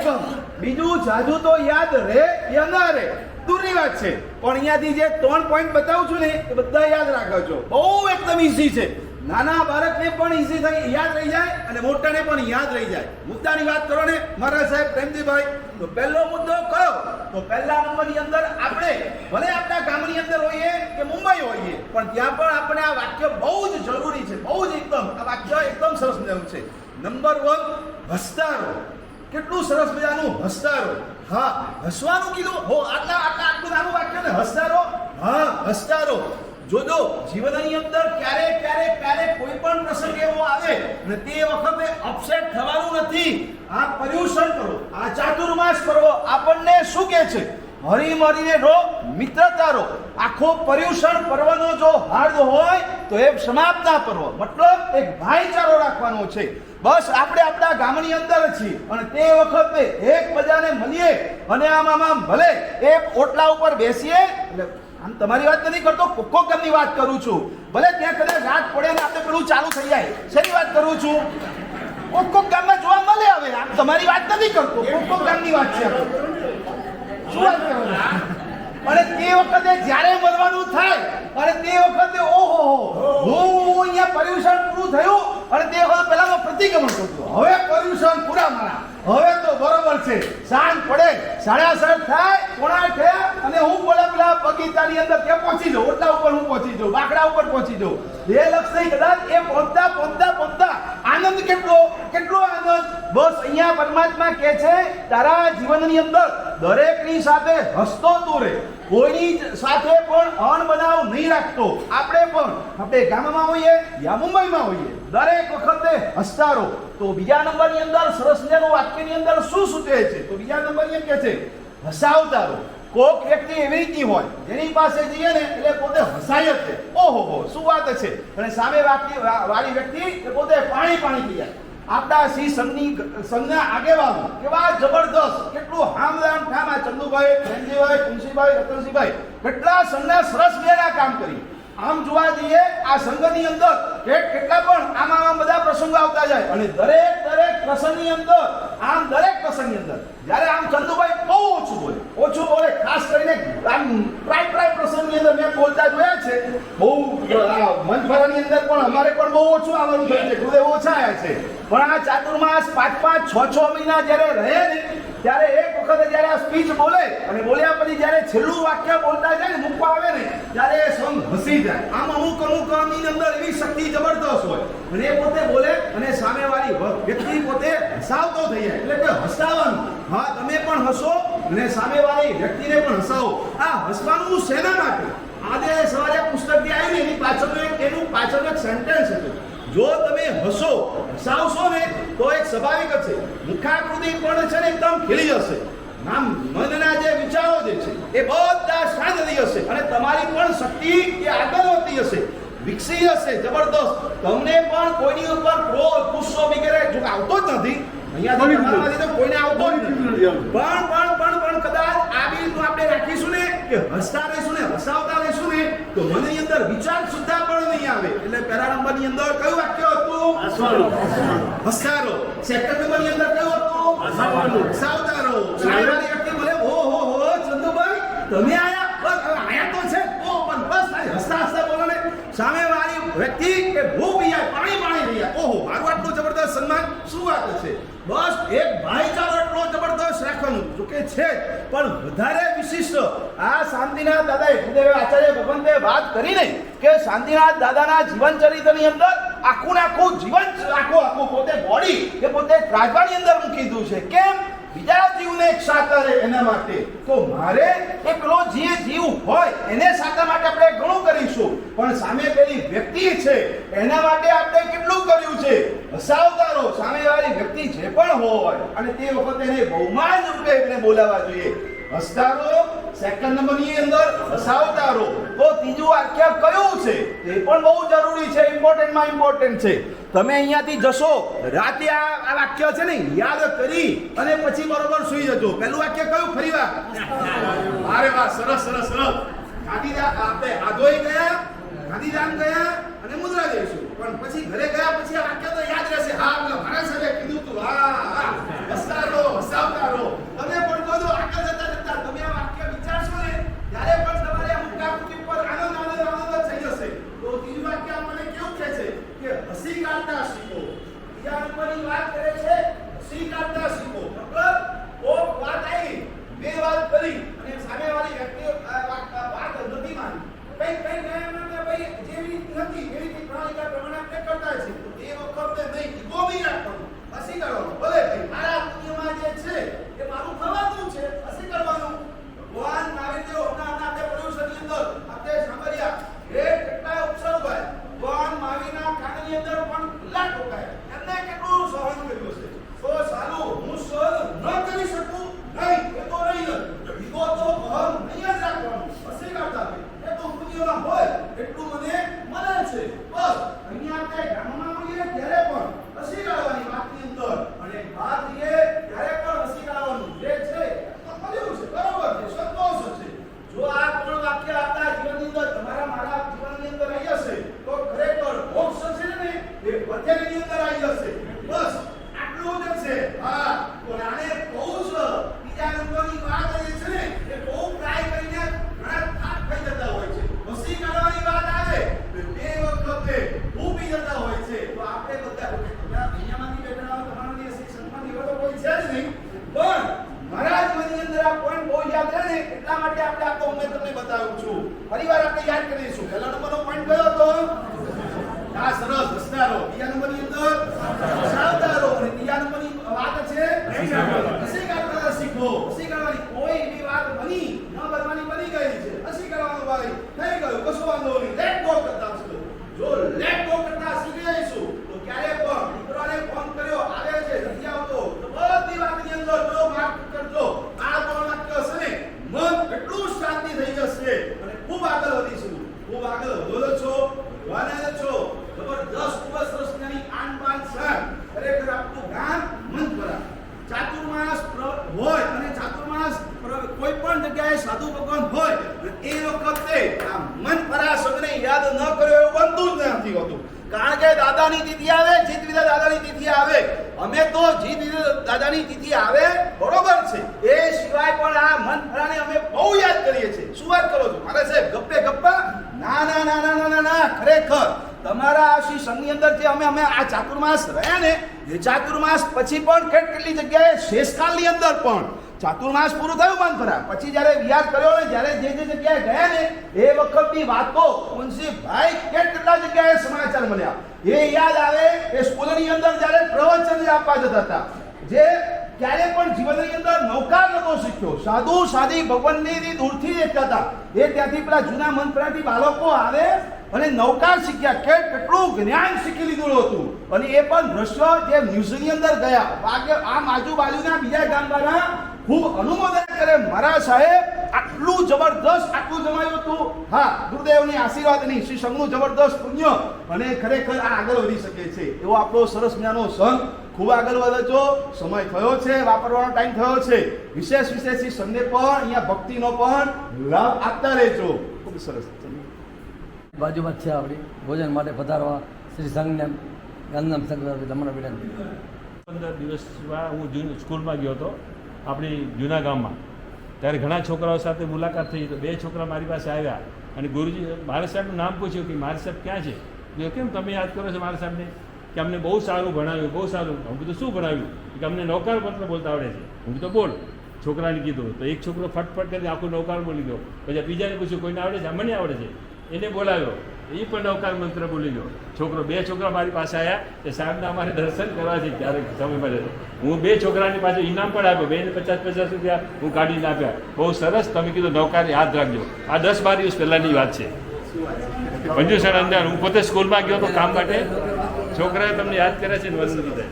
કમ બીજું જાજુ તો યાદ રહે યા ના રહે દૂરની વાત છે, પણ અહીંયાથી જે 3 પોઈન્ટ બતાવું છું ને એ બધા યાદ રાખજો. બહુ એકદમ ઈઝી છે. નાના બાળકને પણ ઈઝી થઈ યાદ રહી જાય અને મોટાને પણ યાદ રહી જાય. મુદ્દાની વાત કરો ને મારા સાહેબ પ્રેમજીભાઈ, તો પહેલો મુદ્દો કયો? તો પહેલા નંબરની અંદર આપણે ભલે આપણા ગામની અંદર હોઈએ કે મુંબઈ હોઈએ પણ ત્યાં પણ આપણે આ વાક્ય બહુ જ જરૂરી છે. બહુ જ એકદમ આ વાક્ય એકદમ સરસ મજાનું છે. નંબર 1, હસતારો. કેટલું સરસ મજાનું હસતારો. હા, હસવાનું કીધું હો, આટલું નાનું વાક્ય ને હસતારો. હા, હસતારો. જોજો જીવનની અંદર ક્યારેક કોઈ પણ પ્રસંગ એવો આવે અને તે વખતે અપસેટ થવાનું નથી. આ પર્યુષણ કરો, આ ચાતુર્માસ કરો, આપણને શું કહે છે? હરીમરીને રહો, મિત્રતા રહો. આખો પર્યુષણ પર્વનો જો હાર્દ હોય તો એ સમાપ્તના પર્વ, મતલબ એક ભાઈચારો રાખવાનો છે. બસ આપણે આપણા ગામની અંદર છીએ અને તે વખતે એકબીજાને મળીએ અને આમ ભલે એક ઓટલા ઉપર બેસીએ, એટલે આમ તમારી વાત નથી કરતો, કોકો ગામની વાત કરું છું. ભલે ત્યાં કદાચ રાત પડે ને આપણે પેલું ચાલુ થઈ જાય, શેની વાત કરું છું? કોકો ગામમાં જોવા મળે. હવે આમ તમારી વાત નથી કરતો, કોકો ગામની વાત છે. શું વાત કરવાનું? અને તે વખતે જ્યારે મળવાનું થાય અને તે વખતે ઓહો હું અહીંયા પર્યુષણ પૂરું થયું અને તે વખતે પેલાનો પ્રતિક્રમણ કરતું, હવે પર્યુષણ પૂરા મારા, હવે તો બરોબર છે. સાંજ પડે 7:30 થાય, 7:45 થયા અને હું પેલા બગીચાની અંદર ત્યાં પહોંચી જાઉં, ઓટલા ઉપર હું પહોંચી જાઉં, બાકડા ઉપર પહોંચી જાઉં. એ લક્ષ કદાચ એ પહોંચતા આનંદ કેટલો આનંદ. બસ અહીંયા પરમાત્મા કહે છે તારા જીવનની અંદર દરેકની સાથે હસતો તું રહે, કોઈની સાથે પણ અણબનાવ નહીં રાખતો. આપણે ગામમાં હોઈએ યા મુંબઈમાં હોઈએ દરેક વખતે હસતા રહો. તો બીજા નંબરની અંદર સરસ મજાનું વાક્યની અંદર શું સૂચવે છે? તો બીજા નંબર એમ કહે છે હસાવતા રહો. કોક વ્યક્તિ એવી રીતની હોય જેની પાસે જઈએ ને એટલે પોતે હસાય જ છે, ઓહો શું વાત છે, અને સામે વાળી વ્યક્તિ એ પોતે પાણી થઈ જાય. આપણા શ્રી સંઘના આગેવાનો કેવા જબરદસ્ત, કેટલું હામદામ ઠામ આ ચંદુભાઈ, પ્રેમજીભાઈ, તુલસીભાઈ, રતનસિંહભાઈ કેટલા સંઘના સરસ મજાના કામ કરી. આમ જોવા જઈએ આ સંઘની અંદર કેટલા પણ આમાં બધા પ્રસંગો આવતા જાય અને દરેક પ્રસંગની અંદર જ્યારે આમ ચંદુભાઈ બહુ ઓછું બોલે, ખાસ કરીને આમ પ્રાય પ્રસંગની અંદર મેં બોલતા જોયા છે. બહુ મનફરાની અંદર પણ અમારે પણ બહુ ઓછું આવવાનું થયું છે, ગુરુદેવ ઓછા આવ્યા છે. પણ આ ચાતુર્માસ 5 6 મહિના જ્યારે રહે ને ત્યારે એક વખતે જ્યારે આ સ્પીચ બોલે અને બોલ્યા પછી જ્યારે છેલ્લું વાક્ય બોલતા જાય ને મૂકવા આવે ને ત્યારે એ સંઘ હસી જાય. આમ અમુક ની અંદર એવી શક્તિ જબરદસ્ત હોય અને એ પોતે બોલે અને સામેવાળી વ્યક્તિ પોતે હસાવતો થઈ જાય, એટલે કે હસાવવાનું. હા, તમે પણ હસો અને સામેવાળી વ્યક્તિને પણ હસાવો. આ હસવાનું શેના માટે? આજે સવારે પુસ્તકથી આવી ને એની પાછળનું એક સેન્ટેન્સ હતું. જો તમે હસાવશો ને તો એક સ્વાભાવિક છે, મુખાકૃતિ પણ છે ને એકદમ ખીલી જશે, મનના જે વિચારો જે છે એ બધા શાંત થઈ જશે અને તમારી પણ શક્તિ એ આગળ વધતી હશે, વિકસી જશે જબરદસ્ત. તમને પણ કોઈની ઉપર ક્રોધ, ગુસ્સો વગેરે જો આવતો જ નથી, અહીંયા તો કોઈને આવતો જ નથી, પણ કદાચ આ બી આપણે રાખીશું ને કે હસતા રહીશું ને હસાવતા રહીશું ને તો મનની અંદર વિચાર સુદ્ધા પણ નહીં આવે. એટલે પહેલા નંબરની અંદર કયું વાક્ય હતું? હસારો. સેકન્ડ નંબરની અંદર કયું હતું? હસાવતા રહો. સામેવાળી વ્યક્તિ બોલે ઓહો ચંદુભાઈ તમે આયા, બસ આયા તો છે, ઓ પણ બસ હસતા બોલો ને સામેવાળી વ્યક્તિ કે ભૂખ યા પાણી લઈ જાય, ઓહો મારું આટલું જબરદસ્ત સન્માન, શું વાત છે. બસ એક ભાઈચારો એટલો જબરદસ્ત રાખવાનું જોકે છે, પણ વધારે વિશિષ્ટ આ શાંતિનાથ દાદાએ ગુરુદેવ આચાર્ય ભગવંતે વાત કરી નહીં કે શાંતિનાથ દાદાના જીવન ચરિત્રની અંદર આખું ને આખું જીવન આખું પોતે બોડી કે પોતે રાજવાની અંદર મૂકી દીધું છે. કેમ? બીજા જીવને એક સાકાર એના માટે. તો મારે એ પેલો જે જીવ હોય એને સાકાર માટે આપણે ઘણું કરીશું, પણ સામે પેલી વ્યક્તિ છે એના માટે આપણે કેટલું કર્યું છે. હસાવતારો સામેવાળી વ્યક્તિ જે પણ હોય અને તે વખતે એને બહુમાન રૂપે એને બોલાવવા જોઈએ. હસતારો સેકન્ડ નંબરની અંદર હસાવતારો. તો ત્રીજું વાક્ય કયું છે તે પણ બહુ જરૂરી છે, ઇમ્પોર્ટન્ટમાં ઇમ્પોર્ટન્ટ છે. તમે અહીંયાથી જશો રાતે આ વાક્ય છે ને યાદ કરી અને પછી બરોબર સુઈ જજો. પહેલું વાક્ય કયું? ફરી વાર. અરે વાહ, સરસ સરસ સરસ. ગાંધીધામ આપણે આધોઈ ગયા, ગાંધીધામ ગયા અને મુદ્રા જઈશું, પણ પછી ઘરે ગયા પછી આ વાક્ય તો યાદ રહેશે. હા, મારા સાહેબે કીધું તું. હા, હસતારો હસાવતારો. તમે પણ કહો આગળ જતા જતા તમે આ વાક્ય વિચારશો ને ત્યારે પણ તમારે આ મુકાકૃતિ પર આનંદ થઈ જશે. તો ત્રીજું વાક્ય આપણને કેવું કહે છે કે હસી કાઢતા શીખો. બીજા નંબરની વાત કરે છે હસી કાઢતા શીખો. મતલબ ઓ વાત આવી, બે વાત કરી અને સામેવાળી વ્યક્તિઓ વાત નથી માની, કઈ ભાઈ જેવી નથી એવી રીતે પ્રણાલિકા પ્રમાણે આપણે કરતા છે. તો એ વખતે નહીં ઈગો નહીં રાખવાનું, હસી કરવાનું. ભલે ભાઈ મારા દુનિયામાં જે છે એ મારું થવાનું છે, હસી કરવાનું. ભગવાન મહાવીરદેવ હમણાં આપણે પર્યુષણની અંદર આપણે સાંભળ્યા એ કેટલા ઉપસર્ગ ભગવાન મહાવીરના કાનની અંદર પણ લાખ ઠોકાયા. એમને કેટલું સહન કર્યું છે. તો સાલું હું સહન ન કરી શકું નહીં, એ તો નહીં જ. ઈગો તો અહમ નહીં જ રાખવાનું, હસી કાઢતા એ તો દુનિયામાં હોય એટલું મને મળે છે. બસ અહીંયા આપણે ગામમાં મળીએ ત્યારે પણ હસી કાઢવાની વાતની અંદર, અને બહાર જઈએ ત્યારે પણ હસી કાઢવાનું. જે છે તો મળ્યું છે, બરોબર છે, સંતોષ છે. જો આ ત્રણ વાક્ય આપણા જીવનની અંદર તમારા મારા જીવનની અંદર આવી જશે તો ખરેખર મોક્ષ છે ને એ પથ્યની અંદર આવી જશે. બસ આટલું જ છે. હા, તો આને બહુ જ બીજા નંબરની વાત જે છે ને એ બહુ ટ્રાય કરીને ઘણા થાક થઈ જતા હોય છે. હસી કાઢવાની વાત આવે તો બે વખતે ઊભી જતા હોય છે. તો આપણે બધા દુનિયામાંથી બેઠા હોય, તમારાની હસી સન્માનની વાત કોઈ છે જ નહીં, પણ મારા જીવનની અંદર આ પોઈન્ટ બહુ યાદ રહે ને એટલા માટે આપણે આ તો હું તમને બતાવું છું. ફરીવાર આપણે યાદ કરીશું. પહેલા નંબરનો પોઈન્ટ કયો હતો? આ સરસ હસતારો. બીજા નંબરની અંદર હસાવતારો. અને ત્રીજા નંબરની વાત છે હસી કાઢતા શીખો. હસી કાઢવાની કોઈ એવી વાત બની ન બનવાની બની ગઈ છે. હસી કાઢવાનું ભાઈ થઈ ગયું, કશો વાંધો નહીં. લેટ ગો કરતા શીખો. જો લેટ ગો કરતા શીખી જઈશું તો ક્યારે પણ મિત્રોને ફોન કર્યો આવે છે નથી આવતો તો બધી વાતની અંદર જો માર્ક કરજો. આ પણ વાક્ય છે ને મન એટલું શાંતિ થઈ જશે અને ખૂબ આગળ વધીશું. ખૂબ આગળ વધો છો, વધવાના છો. જબરદસ્ત ખૂબ જ સરસ મજાની આન બાન શાન. ખરેખર આપણું ગામ મંથપરા ચાતુર્માસ હોય અને ચાતુર્માસ કોઈ પણ જગ્યાએ સાધુ ભગવાન હોય એ વખતે આ મંથપરા શબ્દને યાદ ન કર્યો એવું બનતું જ નથી હોતું. કારણ કે દાદાની તિથિ આવે, જીત વિદા દાદાની તિથિ આવે. અમે તો જીત વિદા દાદાની તિથિ આવે બરોબર છે, એ સિવાય પણ આ મંથપરાને અમે બહુ યાદ કરીએ છીએ. શું વાત કરો છો મારા સાહેબ? ગપ્પે ગપ્પા? ના ના ના ના ના ના. ખરેખર તમારા આ શ્રી સંઘની અંદર જે અમે આ ચાતુર્માસ રહ્યા ને એ ચાતુર્માસ પછી પણ કેટલી જગ્યાએ શેષકાલની અંદર પણ ચાતુર્માસ પૂરું થયું મંથપરા પછી જ્યારે વિહાર કર્યો ને જ્યારે જે જગ્યાએ ગયા ને એ વખતની વાતો મુનશીભાઈ કેટલા જગ્યાએ સમાચાર મળ્યા એ યાદ આવે. એ સ્કૂલની અંદર જ્યારે પ્રવચન આપવા જતા હતા, જે ક્યારે પણ જીવનની અંદર નૌકાર નતો શીખ્યો, સાધુ સાધી ભગવાનની દૂરથી દેખતા હતા, એ ત્યાંથી પેલા જૂના મંથપરાથી બાળકો આવે અને નૌકાર શીખ્યા. કેટલું જ્ઞાન શીખી લીધું હતું. અને એ પણ દ્રશ્ય જે ન્યૂઝની અંદર ગયા આમ આજુબાજુના બીજા ગામવાળા ખૂબ અનુમોદન કરે. મારા સાહેબ આટલું જબરદસ્ત આટલું જમાયું હતું. હા, ગુરુદેવની આશીર્વાદની શ્રી સંઘનું જબરદસ્ત પુણ્ય અને ખરેખર આ આગળ વધી શકે છે એવો આપણો સરસ મજાનો સંઘ ખૂબ આગળ વધે છો. સમય થયો છે, વાપરવાનો ટાઈમ થયો છે. વિશેષ શ્રી સંઘને પણ અહીંયા ભક્તિનો પણ લાભ આપતા રહેજો. ખૂબ સરસ. બાજુમાં છે આપણી ભોજન માટે પધારવા શ્રી સંઘને ગાંધીધામ સંઘ રમણ વિનંતી. 15 દિવસ હું સ્કૂલમાં ગયો હતો આપણી જૂના ગામમાં, ત્યારે ઘણા છોકરાઓ સાથે મુલાકાત થઈ. તો 2 છોકરા મારી પાસે આવ્યા અને ગુરુજી મારા સાહેબનું નામ પૂછ્યું કે મારા સાહેબ ક્યાં છે? મેં કેમ તમે યાદ કરો છો મારા સાહેબને? કે અમને બહુ સારું ભણાવ્યું, બહુ સારું. હું કીધું શું ભણાવ્યું? કે અમને નૌકાર પત્ર બોલતા આવડે છે. હું કીધું બોલ. છોકરાને કીધું તો એક છોકરો ફટફટ કરીને આખું નૌકાર બોલી ગયો. પછી બીજાને પૂછ્યું કોઈને આવડે છે? મને આવડે છે. એને બોલાવ્યો, એ પણ નૌકાર મંત્ર બોલી ગયો. છોકરો 2 છોકરા મારી પાસે આવ્યા કે સાહેબના અમારે દર્શન કરવા છે ક્યારેક સમય મળે તો. હું 2 છોકરાની પાસે ઇનામ પણ આપ્યો. 2 ને 50 રૂપિયા હું કાઢીને આપ્યા. બહુ સરસ. તમે કીધું નૌકાર યાદ રાખજો. આ 10-12 દિવસ પહેલાંની વાત છે. મંજુસર અંદર હું પોતે સ્કૂલમાં ગયો તો કામ માટે. છોકરાએ તમને યાદ કર્યા છે ને વંદન કીધા.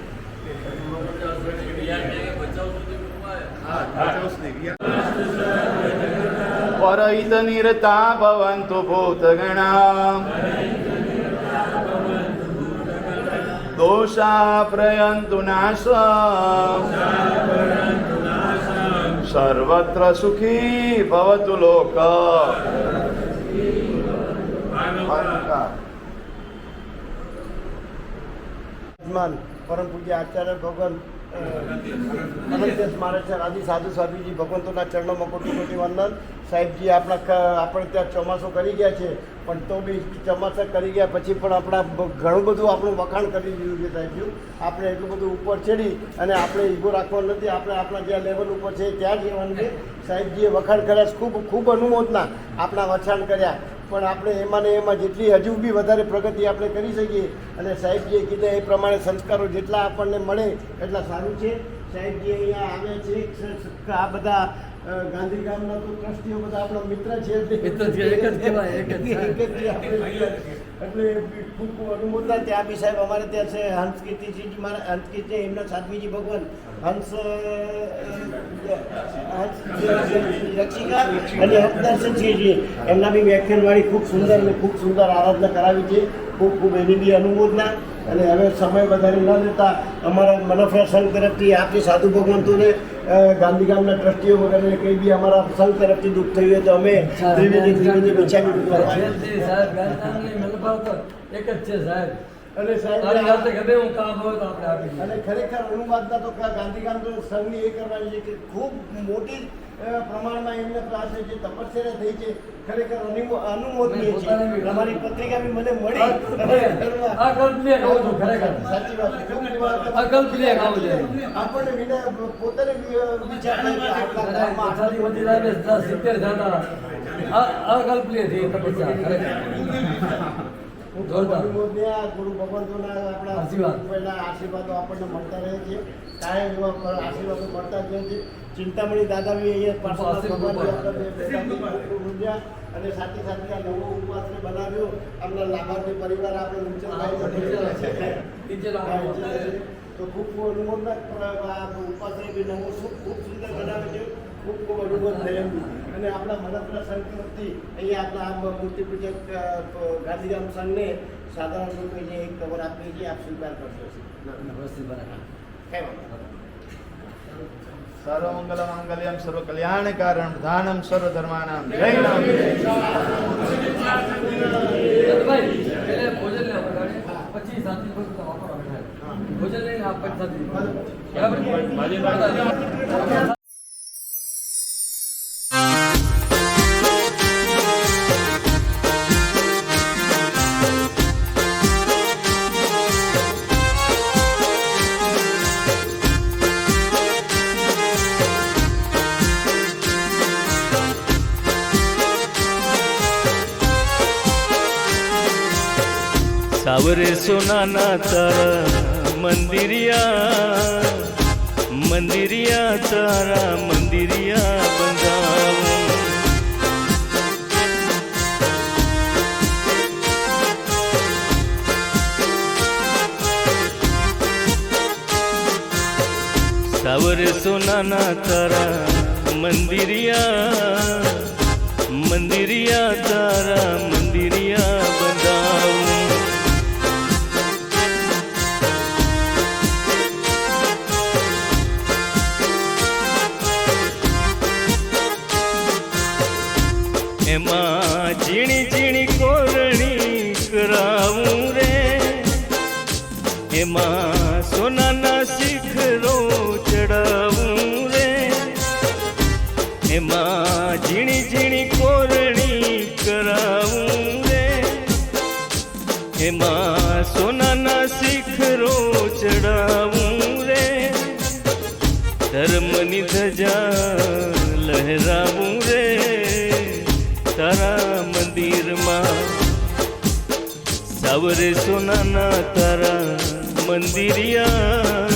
પરહિત નિરતા ભવન્તુ ભૂતગણા દોષા પ્રયન્તુ નાશ સર્વત્ર સુખી ભવતુ લોક. પરમ પૂજ્ય આચાર્ય ભગવાન અનંત સ્મારક આદિ સાધુ સાધુજી ભગવંતોના ચરણોમાં કોટી કોટી વંદન. સાહેબજી આપણે ત્યાં ચોમાસું કરી ગયા છે, પણ તો બી ચોમાસા કરી ગયા પછી પણ આપણા ઘણું બધું આપણું વખાણ કરી દીધું છે સાહેબજી. આપણે એટલું બધું ઉપર ચડી અને આપણે ઈગો રાખવાનો નથી. આપણે આપણા જ્યાં લેવલ ઉપર છે ત્યાં જ રહેવાનું છે. સાહેબજીએ વખાણ કર્યા, ખૂબ ખૂબ અનુમોદના આપણા વખાણ કર્યા, પણ આપણે એમાં ને એમાં જેટલી હજુ બી વધારે પ્રગતિ આપણે કરી શકીએ. અને સાહેબજીએ કીધા એ પ્રમાણે સંસ્કારો જેટલા આપણને મળે એટલા સારું છે. સાહેબજી અહીંયા આવે છે. આ બધા ગાંધીગામના તો ટ્રસ્ટીઓ બધા આપણા મિત્ર છે, એટલે ખૂબ ખૂબ અનુમોદના. ત્યાં બી સાહેબ અમારે ત્યાં છે હંસ કીર્તિજી મારા હંસ કીર્તિ એમના સાધ્વીજી ભગવાન હંસ રક્ષિકા અને હંસદર્શનસિંહજી એમના બી વ્યાખ્યાનવાળી ખૂબ સુંદર અને ખૂબ સુંદર આરાધના કરાવી છે. ખૂબ ખૂબ એની બી અનુમોદના. અને હવે સમય વધારે ન લેતા અમારા મનફરા સંઘ તરફથી આપણી સાધુ ભગવંતોને ગાંધીગામના ટ્રસ્ટીઓ વગેરે કંઈ બી અમારા સંઘ તરફથી દુઃખ થયું હોય તો અમે ત્રિવેદી બિચારી એક જ છે સાહેબ. અને સાહેબ અને ખરેખર અનુવાદના તો ગાંધીગામ સંઘની એ કરવાની છે કે ખૂબ મોટી પ્રમાણમાં એમને પાસે જે તપસ્યા થઈ છે ખરેખર અનુમોદનીય છે. તમારી પત્રિકા બી મને મળી. સાચી વાત આપણને વિના પોતાને વિચાર ગુરુ ભગવંતોના આપણા આશીર્વાદો આપણને મળતા રહે છે. કાયમ એવા આશીર્વાદો મળતા જ રહે છે. ચિંતામણી દાદા બી અહીંયા અને સાથે સાથે આ નવો ઉપવાસને બનાવ્યો. આપણા લાભાર્થી પરિવાર આપણે તો ખૂબ ખૂબ અનુમોદના. ઉપવાસને બી નવો ખૂબ સુંદર બનાવે છે. ખૂબ ખૂબ અનુભવ થયેલું. અને આપણા મનફરા સંઘ તરફથી અહીંયા આપણા આ મૂર્તિ પૂજક ગાંધીગામ સંઘને સાધારણ લોકો જે એક કવર આપીએ છીએ, આપ સ્વીકાર કરશો. સર્વમંગલ માંગલ્યમ સર્વ કલ્યાણ કારણ પ્રધાનમ સર્વ ધર્માનામ જય રામ. ભોજન લઈને આપ સાવરે સોનાના તારા મંદિરિયા મંદિરિયા તારા મંદિરિયા બંધાવું. સાવરે સોનાના તારા મંદિરિયા મંદિરિયા તારા મંદિરિયા બંધાવું. એમાં ઝીણી ઝીણી કોરણી કરાવું રે. એમાં સોનાના શિખરો ચડાવું રે. એમાં ઝીણી ઝીણી કોરણી કરાવું એમાં સોનાના શિખરો ચડાવું રે, ધર્મની ધજા લહેરાવું રે તારા મંદિરમાં. સાવરે સોનાના તારા મંદિરિયા,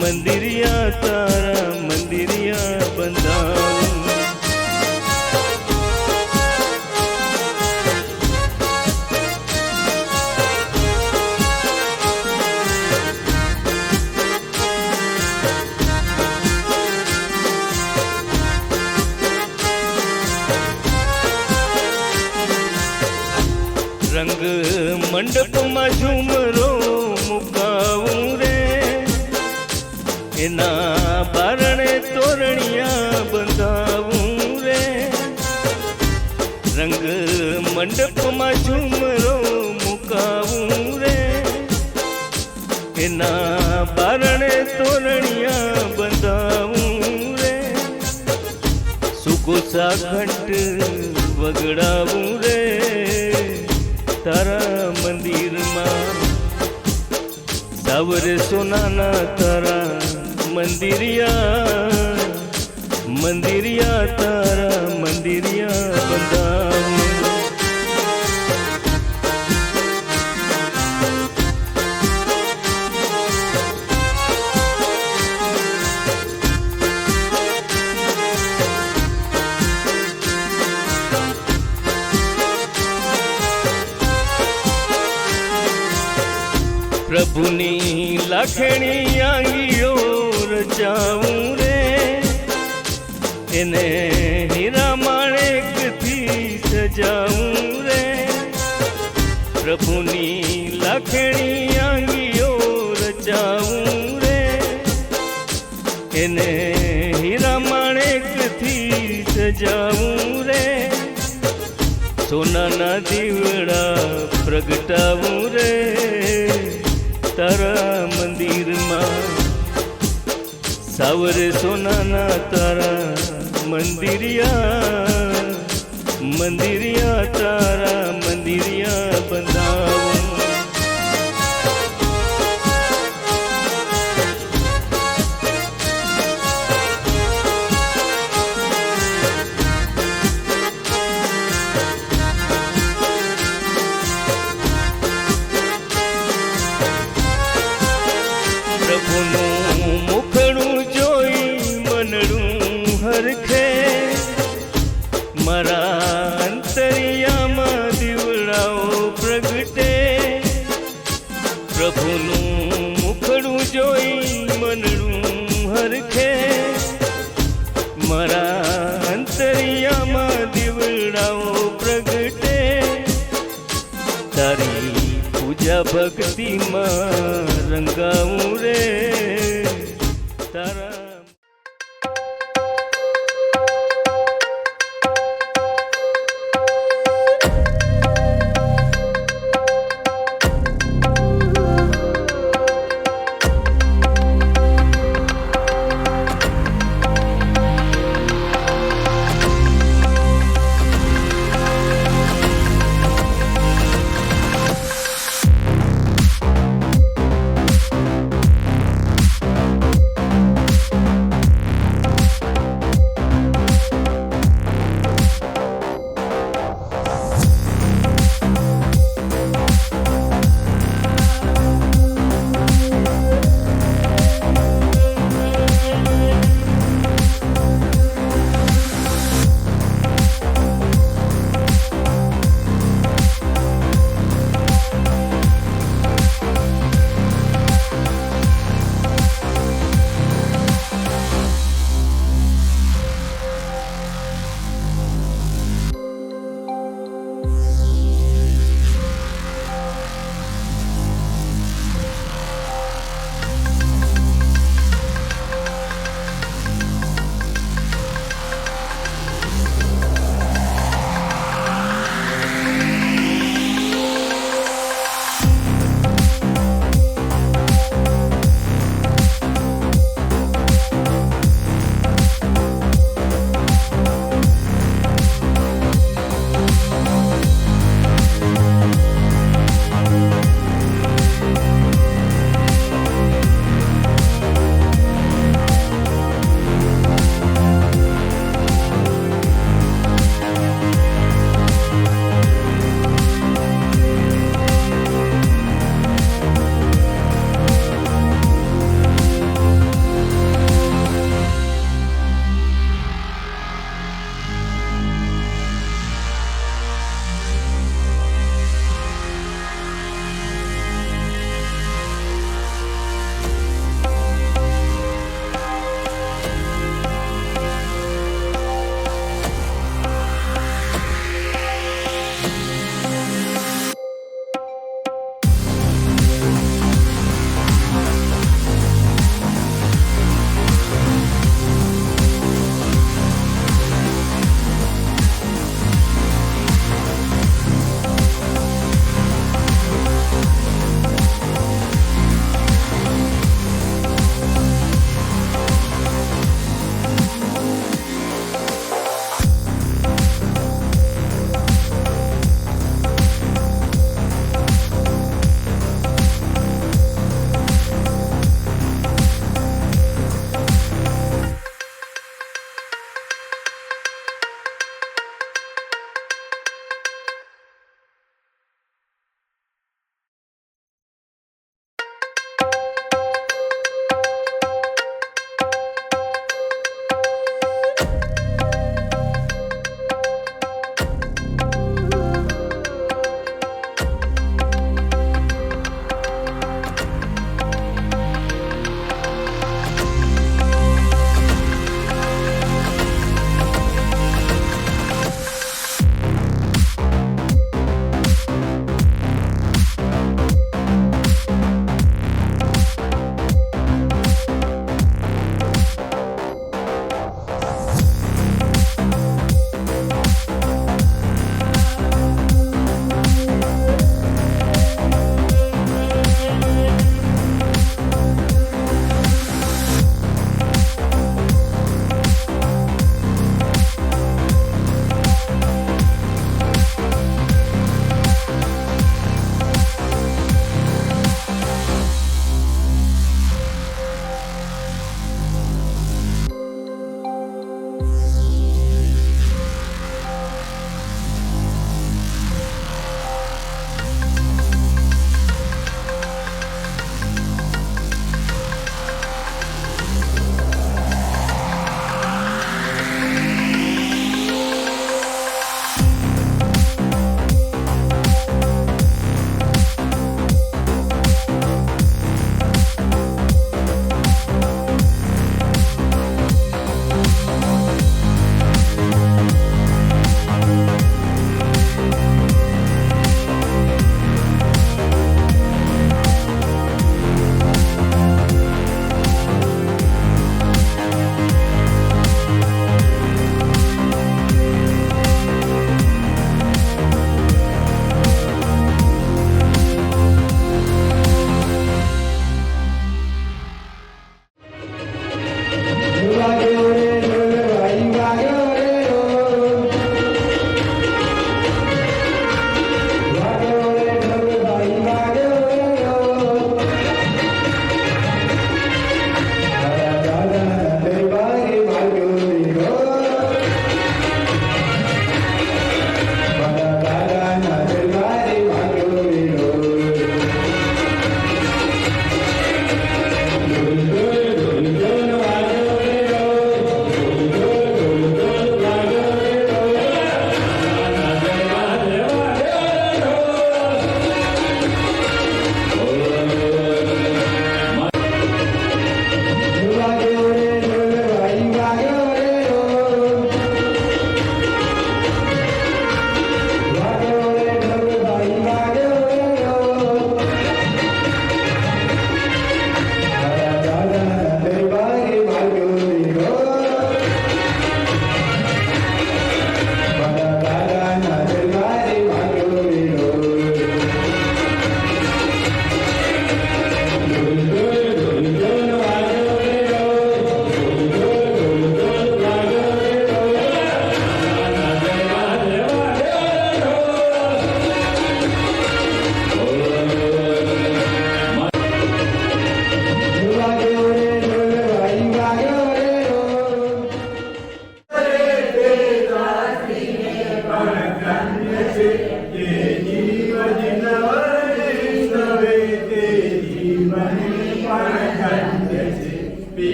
મંદિરિયા તારા મંદિરિયા બંધાવું. રંગ મંડપમાં ઝુમરો મુકાવું રે, એના બારણે તોરણિયા બંધાવું રે. રંગ મંડપમાં ઝુમરો મુકાવું રે, એના બારણે તોરણિયા બંધાવું રે. સુકોસા ઘંટ વગડાવું રે તારા મંદિરમાં. સાવરે સોનાના તારા મંદિરિયા, મંદિરિયા તારા મંદિરિયા બંધાવું. પ્રભુની લાખણી આંગીઓ રચાવું રે, એને હીરા માણેકથી સજાવું રે. પ્રભુની લાખણી આંગીઓ રચાવું રે, એને હીરા માણેકથી સજાવું રે. સોનાના દીવડા પ્રગટાવું રે તારા મંદિરમાં. સાવરે સોનાના તારા મંદિરિયા, મંદિરિયા તારા મંદિરિયા બંધાવું. પ્રભુનું મુખડું જોઈ મનડું હરખે, મારા અંતરિયામાં દીવડાઓ પ્રગટે. પ્રભુનું મુખડું જોઈ મનડું હરખે, મારા અંતરિયામાં દીવડાઓ પ્રગટે. તારી પૂજા ભક્તિમાં રંગાવું રે તારા.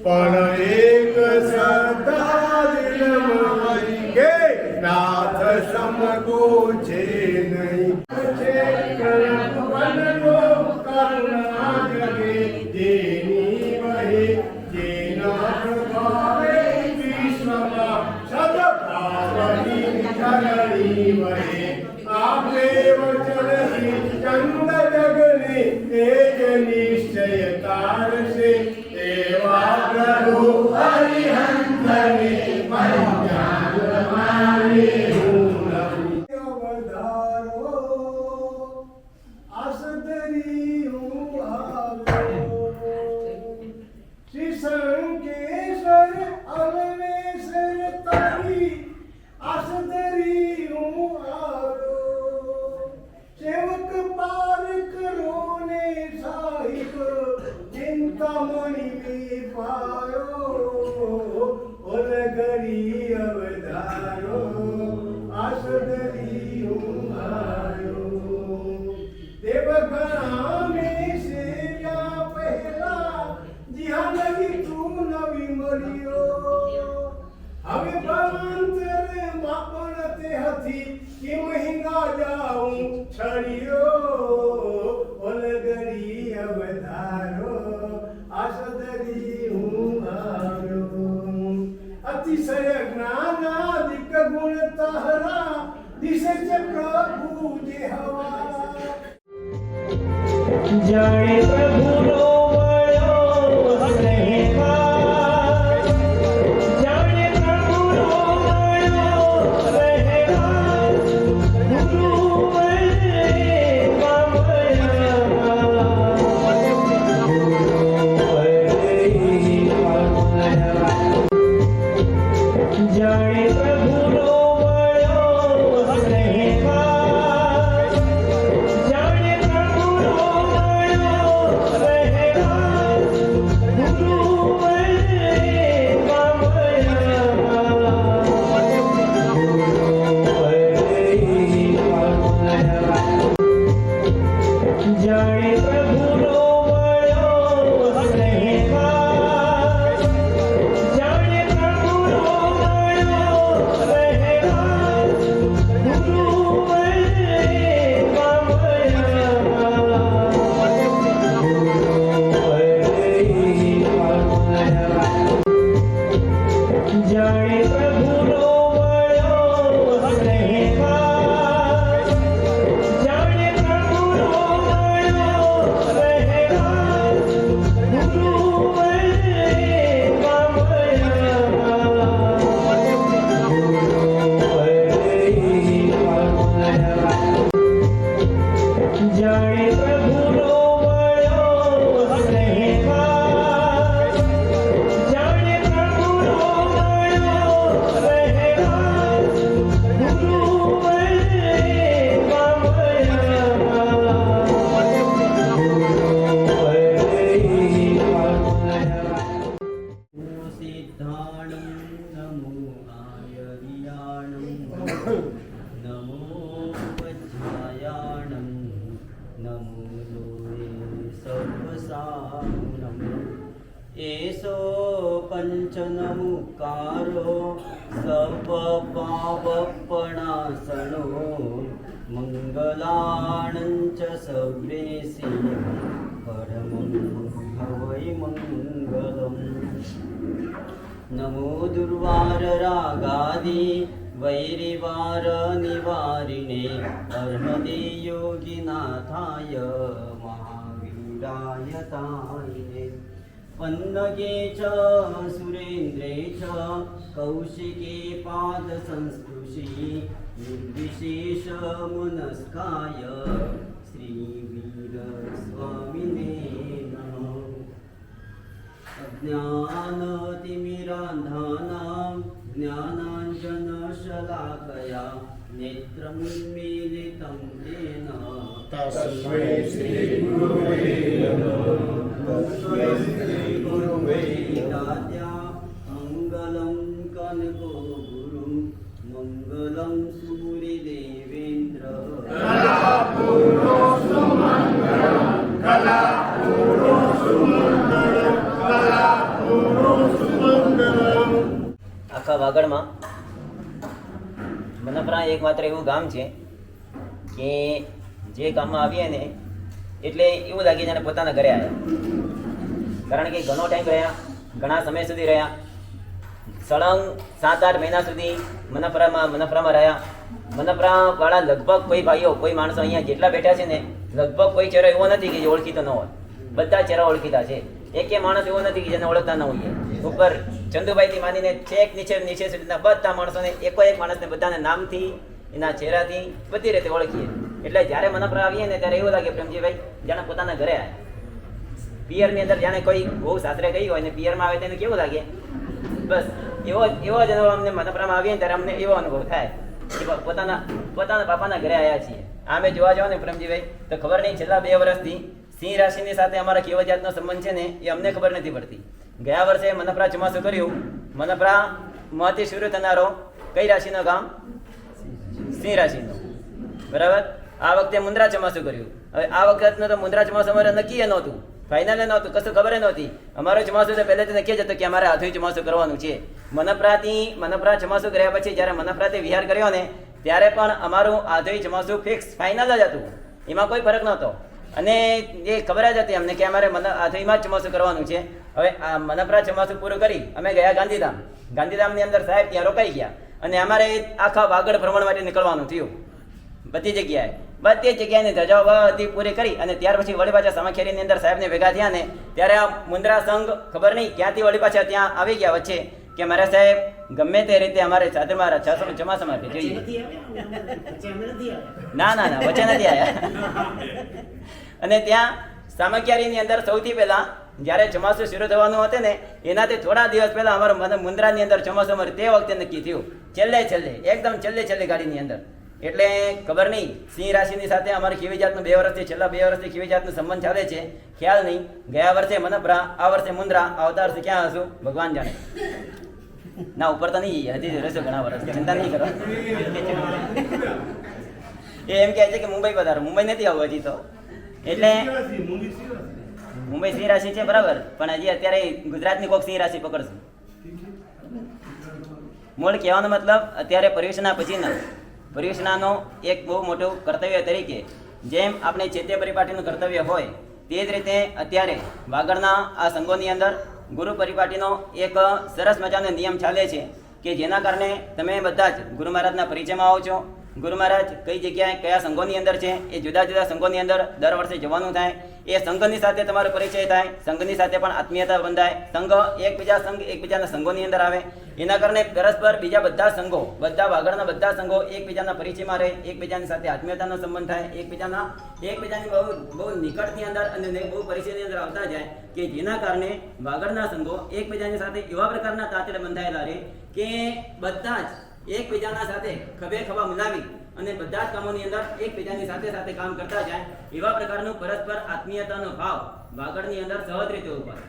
પણ એક સદા દિલમાં કે નાથ સમગો છે નહીં છે કલ્પનનો કરુણા જગે જેની વહે જેના પ્રભાવે વિશ્વમાં સદભાવની ધરણી વહે આપે વચનથી ચંદ જગને તેજ નિશ્ચય તારશે એવા પ્રભુ હરિહંતને મૈયાન મારે વધારો આસદરી હું આવ્યો શ્રી શંકેશ્વર અલવેશ્વર તારી આસદરી હું આવ્યો સેવક પાર કરો ને સાહિબ ચિંતામણી પાયો ઓલગરી અવધારો આસદરી હું આવ્યો દેવગણા મેં સેવ્યા પહેલા જ્યાં નવી તું નવી મળ્યો હવે ભવાંતર માપણ તે હતી કે મહિના જાઉં છડિયો ઓલગરી અવધારો આસદરી હું આવ્યો અતિશય જ્ઞાનાદિક ગુણ તહરા દિશે છે પ્રભુ જે હવા જાણે પ્રભુનો મળ્યો રહેવાસ જાણે પ્રભુનો મળ્યો રહેવાસ ગુરુ જાણે પ્રભુનો મળ્યો રહેવાસ જાણે પ્રભુનો મળ્યો રહેવાસ ગુરુ જાણે પ્રભુનો મળ્યો રહેવાસ જાણે પ્રભુનો મળ્યો રહેવાસ ગુરુ જાણે પ્રભુનો મળ્યો રહેવાસ જાણે પ્રભુનો મળ્યો રહેવાસ ગુરુ જાણે પ્રભુનો મળ્યો રહેવાસ જાણે પ્રભુનો મળ્યો રહેવાસ ગુરુ સિદ્ધાણં નમો આયર્યાણં નમો વજ્રાયાણં નમો લોએ સર્વસાહુનમ એસો પંચનમુકારો સર્વપાવપણાસનો મંગલાણં ચ સર્વેસી પરમં ભવૈ મંગલમ નમો દુર્વાર રાગાદિ વૈરિવાર નિવારિણે અર્હદે યોગીનાથાય મહાવીરાય તાયિને પન્નગે ચ સુરેન્દ્રે ચ કૌશિકે પાદ સંસ્પૃશી નિર્વિશેષ મનસ્કાય શ્રી વીર સ્વામિને નમઃ અજ્ઞાનતિમિરાંધાનાં જ્ઞાનાંજનશલાકયા નેત્રં મીલિतं તેન મંગલમ કનકો ગુરુ મંગલમ સૂર્ય દેવેન્દ્ર આખા વાગડમાં મનપરા એકમાત્ર એવું ગામ છે કે જે ગામમાં આવીએ ને એટલે એવું લાગે જાણે પોતાના ઘરે આવ્યા, કારણ કે ઘણો ટાઈમ રહ્યા, ઘણા સમય સુધી રહ્યા, સળંગ 7-8 મહિના સુધી મનપરામાં રહ્યા. મનપરા વાળા લગભગ કોઈ ભાઈઓ, કોઈ માણસો અહીંયા જેટલા બેઠા છે ને, લગભગ કોઈ ચહેરો એવો નથી કે જે ઓળખીતો ન હોય. બધા ચહેરા ઓળખીતા છે. એક માણસ એવો નથી કે જેને ઓળખતા ન હોઈએ. ઉપર ચંદુભાઈથી માંડીને છેક નીચે સુધીના બધા માણસોને એકો એક માણસને બધાને નામથી, એના ચહેરાથી બધી રીતે ઓળખીએ. એટલે જ્યારે મનપરા આવીએ ને ત્યારે એવું લાગે પ્રેમજીભાઈ જાણે પોતાના ઘરે આવ્યા. પિયરની અંદર જાણે કોઈ બહુ સાસરે ગઈ હોય ને પિયરમાં આવે તેને કેવું લાગે, બસ એવો જ અનુભવ અમને મનપરામાં આવીએ ત્યારે અમને એવો અનુભવ થાય કે પોતાના બાપાના ઘરે આવ્યા છીએ. આમે જોવા જાઓ ને પ્રેમજીભાઈ તો ખબર નહીં છેલ્લા 2 વર્ષથી સિંહ રાશિની સાથે અમારા કેવા જાતનો સંબંધ છે ને એ અમને ખબર નથી પડતી. ગયા વર્ષે મનપરા ચોમાસું કર્યું. મનપરા માંથી શરૂ થનારો કઈ રાશિનો ગામ? સિંહ રાશિનો, બરાબર. આ વખતે મુંદ્રા ચોમાસું કર્યું. હવે આ વખતનું તો મુંદ્રા ચોમાસું અમારે નક્કી નહોતું, ફાઇનલ નહોતું, કશું ખબર નહોતી. અમારું ચોમાસું તો પહેલેથી નક્કી જ હતું કે અમારે હાથું ચોમાસું કરવાનું છે. મનપરા ચોમાસું કર્યા પછી જ્યારે મનપરાથી વિહાર કર્યો ને ત્યારે પણ અમારું હાથું ચોમાસું ફિક્સ ફાઇનલ જ હતું, એમાં કોઈ ફરક નહોતો. અને એ ખબર જ હતી અમને કે અમારે હાથુંમાં જ ચોમાસું કરવાનું છે. હવે આ મનપરા ચોમાસું પૂરું કરી અમે ગયા ગાંધીધામની અંદર સાહેબ ત્યાં રોકાઈ ગયા અને અમારે આખા વાગડ ભ્રમણ માટે નીકળવાનું થયું. બધી જગ્યાએની ધજાઓ બધી પૂરી કરી અને ત્યાર પછી વળી પાછા સામાખેરીની અંદર સાહેબને ભેગા થયા ને ત્યારે આ મુંદ્રા સંઘ ખબર નહીં ક્યાંથી વળી પાછા ત્યાં આવી ગયા વચ્ચે કે મારા સાહેબ ગમે તે રીતે અમારે ચાદરમાં ચોમાસા માટે જોઈએ. ના વચ્ચે નથી આવ્યા. અને ત્યાં સામખિયારીની અંદર સૌથી પહેલા જ્યારે ચોમાસું શરૂ થવાનું હતું ને એનાથી થોડા દિવસ પહેલા અમારું મુંદ્રાની અંદર ચોમાસું અમારે તે વખતે નક્કી થયું, એકદમ છેલ્લે ગાડીની અંદર. એટલે ખબર નહીં સિંહ રાશિની સાથે અમારે કેવી જાતનું છેલ્લા 2 વર્ષથી કેવી જાતનો સંબંધ ચાલે છે ખ્યાલ નહીં. ગયા વર્ષે મનપરા, આ વર્ષે મુંદ્રા, આવતા વર્ષે ક્યાં હશું ભગવાન જાણે. ના ઉપર તો નહીં જઈએ, હજી રહેશો ઘણા વર્ષ, ચિંતા નહીં કરો. એ એમ કહે છે કે મુંબઈ પધારો, મુંબઈ નથી આવું હજી તો. એટલે મુંબઈ સિંહ રાશિ છે બરાબર, પણ હજી અત્યારે ગુજરાતની કોઈક સિંહ રાશિ પકડશું. મૂળ કહેવાનો મતલબ અત્યારે પર્યુષણાનો એક બહુ મોટું કર્તવ્ય તરીકે જેમ આપણે ચૈત્ય પરિપાટીનું કર્તવ્ય હોય તે જ રીતે અત્યારે વાગડના આ સંઘોની અંદર ગુરુ પરિપાટીનો એક સરસ મજાનો નિયમ ચાલે છે કે જેના કારણે તમે બધા જ ગુરુ મહારાજના પરિચયમાં આવો છો. ગુરુ મહારાજ કઈ જગ્યાએ કયા સંઘોની અંદર છે એ જુદા જુદા સંઘોની અંદર દર વર્ષે જવાનું થાય. એ સંઘની સાથે તમારો પરિચય થાય, સંઘની સાથે પણ આત્મીયતા બંધાય. સંઘ એકબીજાના સંઘોની અંદર આવે. એના કારણે પરસ્પર બીજા બધા સંઘો, બધા વાગડના બધા સંઘો એકબીજાના પરિચયમાં રહે, એકબીજાની સાથે આત્મીયતાનો સંબંધ થાય, એકબીજાની બહુ નિકટની અંદર અને બહુ પરિચયની અંદર આવતા જાય કે જેના કારણે વાગડના સંઘો એકબીજાની સાથે એવા પ્રકારના તાતડે બંધાયેલા રહે કે બધા જ એકબીજાના સાથે ખભે ખભા મિલાવી અને બધા જ કામોની અંદર એકબીજાની સાથે કામ કરતા જાય એવા પ્રકારનું પરસ્પર આત્મીયતાનો ભાવ વાગડની અંદર સહજ રીતે ઉભા.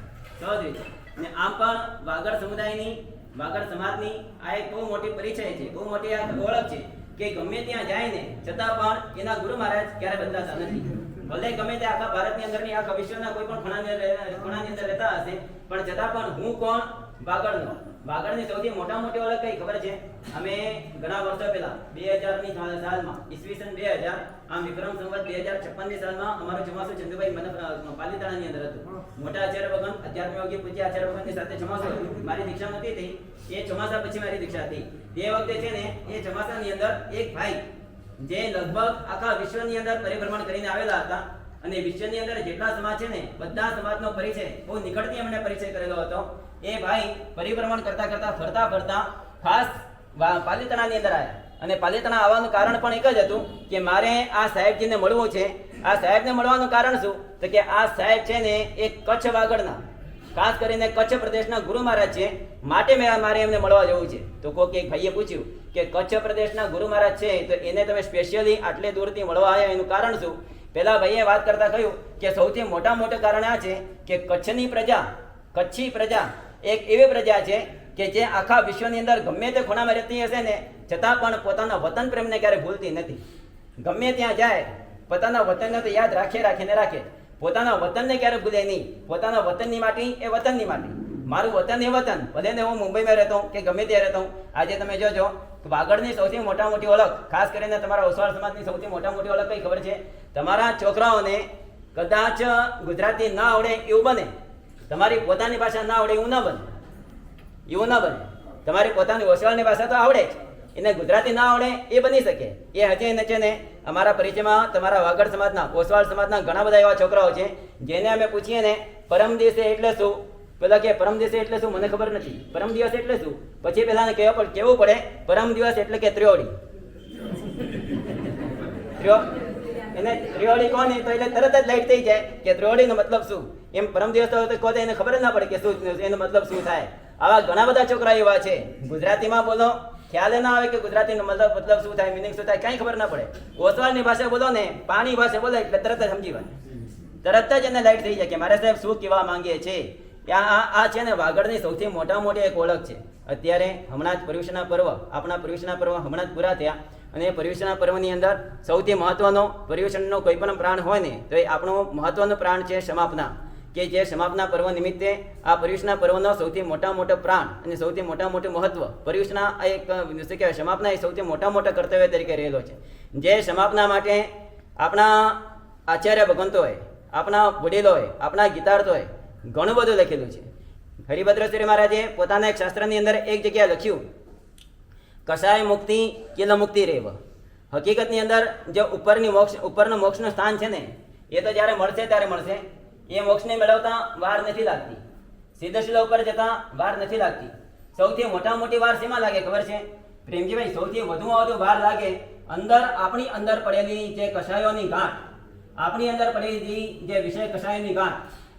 અને આમ પણ વાગડ સમુદાયની, વાગડ સમાજની આ એક બહુ મોટી પરિચય છે, બહુ મોટી આ ઓળખ છે કે ગમે ત્યાં જાય ને છતાં પણ એના ગુરુ મહારાજ ક્યારે બદલાતા નથી. ભલે ગમે તે આખા ભારતની અંદરની, આખા વિશ્વના કોઈ પણ ખૂણાની અંદર રહેતા હશે પણ છતાં પણ હું કોણ? વાગડનો. વાગડની સૌથી મોટી ઓળખ કઈ ખબર છે? અમે ઘણા વર્ષો પહેલા 2000ની સાલમાં, ઈસવીસન 2000, આમ વિક્રમ સંવત 2056ની સાલમાં અમારું ચોમાસું ચંદુભાઈ પાલીતાણાની અંદર હતું. મોટા આચાર્ય ભગવાન, અધ્યાત્મ યોગી પૂજ્ય આચાર્ય ભગવાનની સાથે ચોમાસું હતું. મારી દીક્ષા નથી થઈ, એ ચોમાસા પછી મારી દીક્ષા થઈ. તે વખતે છે ને એ ચોમાસાની અંદર એક ભાઈ જે લગભગ આખા વિશ્વની અંદર પરિભ્રમણ કરીને આવેલા હતા અને વિશ્વની અંદર જેટલા સમાજ છે ને બધા સમાજનો પરિચય બહુ નિકટથી એમણે પરિચય કરેલો હતો. એ ભાઈ પરિભ્રમણ કરતા ફરતા ખાસ પાલીતાણાની અંદર આવ્યા. અને પાલીતાણા આવવાનું કારણ પણ એક જ હતું કે મારે આ સાહેબજીને મળવું છે. આ સાહેબને મળવાનું કારણ શું? તો કે આ સાહેબ છે ને એ કચ્છ વાગડના, ખાસ કરીને કચ્છ પ્રદેશના ગુરુ મહારાજ છે, માટે મારે એમને મળવા જવું છે. તો કોઈક એક ભાઈએ પૂછ્યું કે કચ્છ પ્રદેશના ગુરુ મહારાજ છે તો એને તમે સ્પેશિયલી આટલે દૂરથી મળવા આવ્યા, એનું કારણ શું? પેલા ભાઈએ વાત કરતા કહ્યું કે સૌથી મોટું કારણ આ છે કે કચ્છી પ્રજા એક એવી પ્રજા છે કે જે આખા વિશ્વની અંદર ગમે તે ખૂણામાં રહેતી હશે ને છતાં પણ પોતાના વતન પ્રેમને ક્યારે ભૂલતી નથી. ગમે ત્યાં જાય પોતાના વતનને તો યાદ રાખે. પોતાના વતનને ક્યારે ભૂલે નહીં. પોતાના વતનની માટી એ વતનની માટી. મારું વતન એ વતન, ભલે ને હું મુંબઈમાં રહેતો કે ગમે ત્યાં રહેતો. આજે તમે જોજો વાગડની સૌથી મોટી ઓળખ, ખાસ કરીને તમારા ઓસવાળ સમાજની સૌથી મોટી ઓળખ કઈ ખબર છે? તમારા છોકરાઓને કદાચ ગુજરાતી ના આવડે એવું બને, તમારી પોતાની ભાષા ના આવડે એવું ના બને. તમારી પોતાની ઓસવાળની ભાષા તો આવડે જ, એને ગુજરાતી ના આવડે એ બની શકે. એ હજી એને છે ને અમારા પરિચયમાં તમારા વાગડ સમાજના, ઓસવાળ સમાજના ઘણા બધા એવા છોકરાઓ છે જેને અમે પૂછીએ ને પરમ દિવસે એટલે શું, પેલા કે પરમ દિવસે એટલે શું મને ખબર નથી, પરમ દિવસ એટલે શું, પછી પેલાને કેવું પડે પરમ દિવસ એટલે કે ત્રિયોળી. એને ત્રિયોળી કોની તો એટલે તરત જ લાઈટ થઈ જાય કે ત્રિયોળીનો મતલબ શું. એમ પરમ દિવસ તો કોઈ એને ખબર જ ના પડે કે શું એનો મતલબ શું થાય. આવા ઘણા બધા છોકરા એવા છે, ગુજરાતીમાં બોલો ખ્યાલ ના આવે કે ગુજરાતીનો મતલબ શું થાય, મિનિંગ શું થાય, કઈ ખબર ના પડે. ઓસવાળની ભાષા બોલો ને, પાણી ભાષા બોલો એટલે તરત જ સમજી જાય, તરત જ એને લાઈટ થઈ જાય કે મારે સાહેબ શું કહેવા માંગે છે. આ છે ને વાગડની સૌથી મોટી એક ઓળખ છે. અત્યારે હમણાં જ પર્યુષણના પર્વ, આપણા પર્યુષણના પર્વ હમણાં જ પૂરા થયા અને પર્યુષણના પર્વની અંદર સૌથી મહત્વનો પર્યુષણનો કોઈ પણ પ્રાણ હોય ને તો એ આપણું મહત્વનું પ્રાણ છે સમાપના, કે જે સમાપના પર્વ નિમિત્તે આ પર્યુષણના પર્વનો સૌથી મોટો પ્રાણ અને સૌથી મોટું મહત્વ પર્યુષણના એક શું કહેવાય સમાપના એ સૌથી મોટા કર્તવ્ય તરીકે રહેલો છે. જે સમાપના માટે આપણા આચાર્ય ભગવંતોએ, આપણા વડીલોએ, આપણા ગીતાર્થોએ ઘણું બધું લખેલું છે. હરિભદ્રશ્રી મહારાજે પોતાના એક શાસ્ત્રની અંદર એક જગ્યાએ લખ્યું, કસાય મુક્તિ કિલ મુક્તિ રેવ. હકીકતની અંદર જે ઉપરનું મોક્ષનું સ્થાન છે ને એ તો જ્યારે મળશે ત્યારે મળશે. એ મોક્ષને મેળવતા વાર નથી લાગતી, સીધા ઉપર જતા વાર નથી લાગતી. સૌથી મોટી વાર શેમાં લાગે ખબર છે પ્રેમજીભાઈ? સૌથી વધુમાં વધુ વાર લાગે આપણી અંદર પડેલી જે કષાયોની ગાંઠ, આપણી અંદર પડેલી જે વિષય કષાયોની ગાંઠ,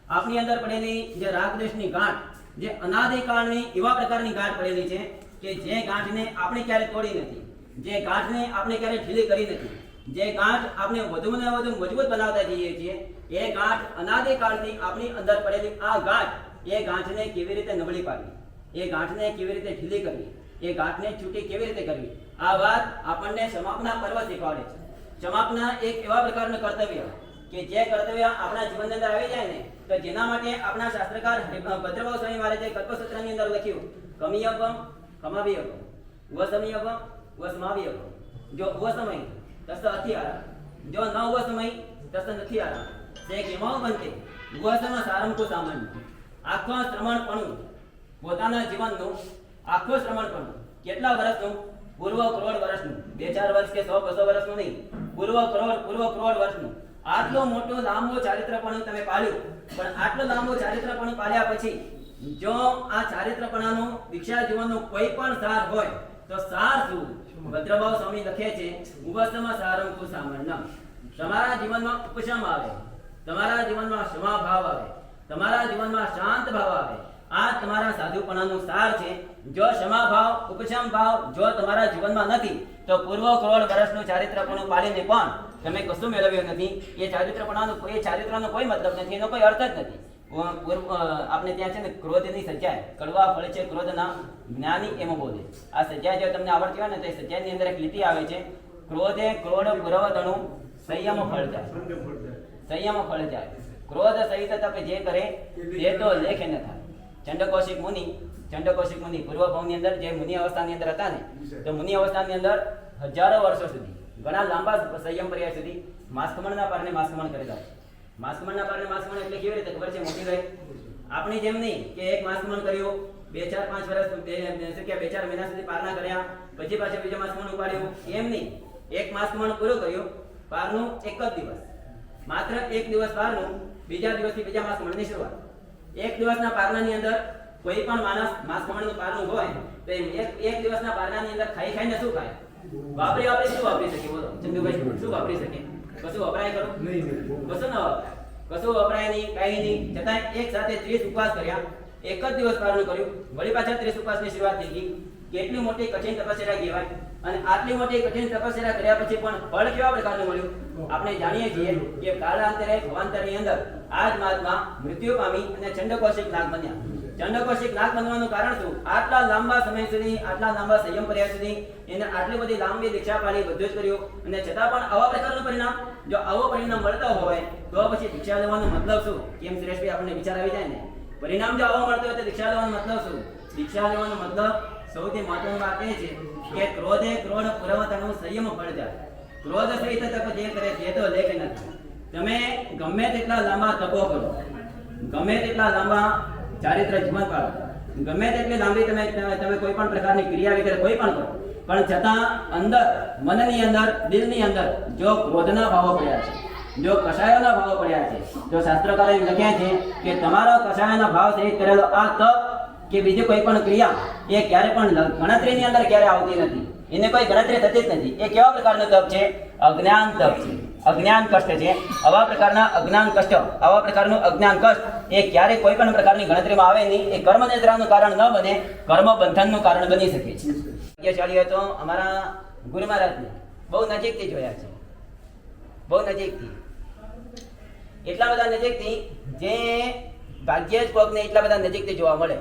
આપણી અંદર પડેલી જે રાગદ્વેષની ગાંઠ, જે અનાદિકાળની એવા પ્રકારની ગાંઠ પડેલી છે કે જે ગાંઠને આપણે ક્યારે તોડી નથી, જે ગાંઠને આપણે ક્યારે ઢીલી કરી નથી, જે ગાંઠ આપણે વધુને વધુ મજબૂત બનાવતા જઈએ છીએ, એ ગાંઠ અનાદિકાળથી આપણી અંદર પડેલી આ ગાંઠ, એ ગાંઠને કેવી રીતે નબળી પાડવી, એ ગાંઠને કેવી રીતે ઢીલી કરવી, એ ગાંઠને છૂટી કેવી રીતે કરવી, આ વાત આપણને સમાપના પર્વ શીખવાડે છે. સમાપના એક એવા પ્રકારનું કર્તવ્ય કે જે કર્તવ્ય આપણા જીવનની અંદર આવી જાય ને તો જેના માટે આપણા શાસ્ત્રકાર ભદ્રભાવ સ્વામી મહારાજે કલ્પસૂત્રની અંદર લખ્યું, કમિયપમ કમાવિયપમ વસમિયપમ વસમાવિયપમ. જો વસમય તસ અથિયારા, જો ન વસમય તસ નથી આરા. તે કેમાં બનતે વસમ સારંકુ સામાન્ય. આખો શ્રમણપણું, પોતાના જીવનનું આખું શ્રમણપણું કેટલા વર્ષનું? પૂર્વ કરોડ વર્ષનું, 2-4 વર્ષ કે 100-200 વર્ષનું નહીં, પૂર્વ કરોડ વર્ષનું. આટલું મોટું લાંબુ ચારિત્રપણું તમે પાળ્યું, પણ આટલું લાંબુ ચારિત્રપણું પાળ્યા પછી જો આ ચારિત્રપણાનું દીક્ષા જીવનનું કોઈ પણ સાર હોય તો સાર શું? ભદ્રભાવ સ્વામી લખે છે, ઉવસમ સારંકુ સામાન્ય. તમારા જીવનમાં ઉપશમ આવે, તમારા જીવનમાં ક્ષમા ભાવ આવે, તમારા જીવનમાં શાંત ભાવ આવે. આ તમારા સાધુપણાનું સાર છે. જો ક્ષમા ભાવ, ઉપશમ ભાવ જો તમારા જીવનમાં નથી તો પૂર્વ કરોડ વર્ષનું ચારિત્રપણું પાડીને પણ તમે કશું મેળવ્યું નથી. એ ચારિત્રનો કોઈ મતલબ નથી, એનો કોઈ અર્થ જ નથી. આપણે ત્યાં છે ને ક્રોધની સજાય, કડવા ફળ છે ક્રોધના જ્ઞાની એમ બોલે. આ સજાય જો તમને આવડતી હોય ને તો એ સજાયની અંદર એક લીટી આવે છે, ક્રોધે ક્રોડ પુરવદણું સંયમ ફળ જાય, સંયમ ફળ જાય. ક્રોધ સહિત તપ જે કરે તે તો લેખે ન થાય. ચંડકૌશિક મુનિ પૂર્વ ભાવની અંદર જે મુનિ અવસ્થાની અંદર હતા ને તો મુનિ અવસ્થાની અંદર હજારો વર્ષો સુધી, ઘણા લાંબા સંયમ પર્યાય સુધી માસખમણના પારને માસખમણ કરેલા. માસખમણના પારને માસખમણ એટલે કેવી રીતે ખબર છે મોટી ભાઈ? આપણી જેમ નહીં કે એક માસખમણ કર્યું, 2-4-5 વર્ષ 2-4 મહિના સુધી પારના કર્યા, પછી પાછું બીજો માસખમણ ઉપાડ્યું, એમ નહીં. એક માસખમણ પૂરું કર્યું, પારનું એક જ દિવસ, માત્ર એક દિવસ પારનું, બીજા દિવસથી બીજા માસખમણની શરૂઆત. એક દિવસના પારણાની અંદર કોઈ પણ માણસ માસખમણનું પારણું હોય તો એક દિવસના પારણાની અંદર ખાઈને શું ખાય? વાપરી શું વાપરી શકે? બોલો ચંદુભાઈ, શું વાપરી શકે? કશું વપરાય ખરું? કશું ના વપરાય, કશું વપરાય નહીં, કાંઈ નહીં. છતાં એક સાથે 30 ઉપવાસ કર્યા, એક જ દિવસ પારણું કર્યું, વળી પાછા 30 ઉપવાસની શરૂઆત થઈ ગઈ. કેટલી મોટી કઠિન તપસ્યા કહેવાય. અને આટલી મોટી કઠિન તપસ્યા કર્યા પછી પણ ફળ કેવા પ્રકારનું મળ્યું? આપણે જાણીએ છીએ કે કાળાંતરે ભવાંતરની અંદર આ જ મહાત્મા મૃત્યુ પામી અને ચંડકોશિક નાગ બન્યા. ચંડકોશિક નાગ બનવાનું કારણ શું? આટલા લાંબા સમય સુધી, આટલા લાંબા સંયમ કર્યા સુધી એને આટલી બધી લાંબી દીક્ષા પાડી, બધું જ કર્યું, અને છતાં પણ આવા પ્રકારનું પરિણામ, જો આવો પરિણામ મળતો હોય તો પછી દીક્ષા લેવાનો મતલબ શું? કેમ સુરેશભાઈ, આપણને વિચાર આવી જાય ને, પરિણામ જો આવો મળતો હોય તો દીક્ષા લેવાનો મતલબ શું? દીક્ષા લેવાનો મતલબ સૌથી મહત્વની વાત એ છે કે ક્રોધે ક્રોધ પુરવતાનું સંયમ ફળ જાય. ક્રોધ સહિત તપ જે કરે તે તો લેખ નથી. તમે ગમે તેટલા લાંબા તપો કરો, ગમે તેટલા લાંબા ચારિત્ર જીવન પાડો, ગમે તેટલી લાંબી તમે કોઈ પણ પ્રકારની ક્રિયા વગેરે કોઈ પણ કરો, પણ છતાં અંદર મનની અંદર, દિલની અંદર જો ક્રોધના ભાવો પડ્યા છે, જો કષાયોના ભાવો પડ્યા છે, જો શાસ્ત્રકારોએ લખ્યા છે કે તમારો કષાયોના ભાવ સહિત કરેલો આ તપ કે બીજી કોઈ પણ ક્રિયા એ ક્યારે પણ ગણતરીની અંદર ક્યારે આવતી નથી. એને કોઈ ગણતરી થતી જ નથી. એ કેવા પ્રકારનો તપ છે? અજ્ઞાન તપ છે, અજ્ઞાન કષ્ટ છે. આવા પ્રકારના અજ્ઞાન કષ્ટ, આવા પ્રકારનું અજ્ઞાન કષ્ટ એ ક્યારે કોઈ પણ પ્રકારની ગણતરીમાં આવે નહીં. એ કર્મ નિદ્રાનું કારણ ન બને, કર્મ બંધનનું કારણ બની શકે છે. ભાગ્યશાળીઓ તો અમારા ગુરુ મહારાજને બહુ નજીકથી જોયા છે, બહુ નજીકથી, એટલા બધા નજીકથી જે ભાગ્યે જ કોકને એટલા બધા નજીકથી જોવા મળે.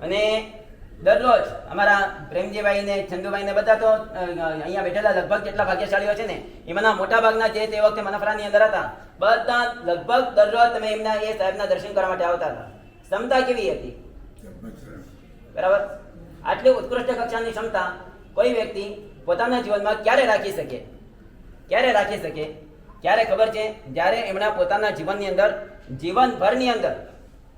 અને દરરોજ અમારા પ્રેમજીભાઈ ને ચંદુભાઈ ને બધા તો અહીંયા બેઠેલા લગભગ જેટલા ભાગ્યશાળીઓ છે ને એમાંના મોટા ભાગના જે તે વખતે મનફરાની અંદર હતા, બધા લગભગ દરરોજ તમે એમના એ સાહેબના દર્શન કરવા માટે આવતા હતા. ક્ષમતા કેવી હતી? બરાબર. આટલી ઉત્કૃષ્ટ કક્ષાની ક્ષમતા કોઈ વ્યક્તિ પોતાના જીવનમાં ક્યારે રાખી શકે? ક્યારે રાખી શકે? ક્યારે ખબર છે? જ્યારે એમના પોતાના જીવનની અંદર, જીવનભરની અંદર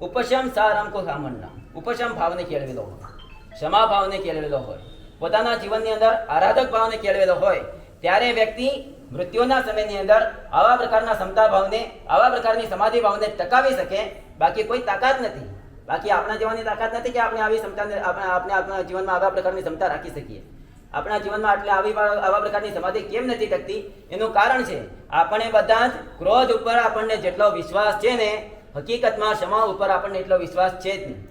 ઉપશમ સારામ કો સામણના ઉપશમ ભાવને કેળવેલો હોય, ક્ષમા ભાવને કેળવેલો હોય, પોતાના જીવનની અંદર આરાધક ભાવને કેળવેલો હોય, ત્યારે વ્યક્તિ મૃત્યુના સમયની અંદર આવા પ્રકારના ક્ષમતા ભાવને, આવા પ્રકારની સમાધિ ભાવને ટકાવી શકે. બાકી કોઈ તાકાત નથી. બાકી આપણા જીવનની તાકાત નથી કે આપણે આવી ક્ષમતાને આપણે આપણા જીવનમાં આવા પ્રકારની ક્ષમતા રાખી શકીએ. આપણા જીવનમાં આવા પ્રકારની સમાધિ કેમ નથી ટકતી? એનું કારણ છે આપણે બધા જ ક્રોધ ઉપર આપણને જેટલો વિશ્વાસ છે ને, હકીકતમાં ક્ષમા ઉપર આપણને એટલો વિશ્વાસ છે જ નહીં.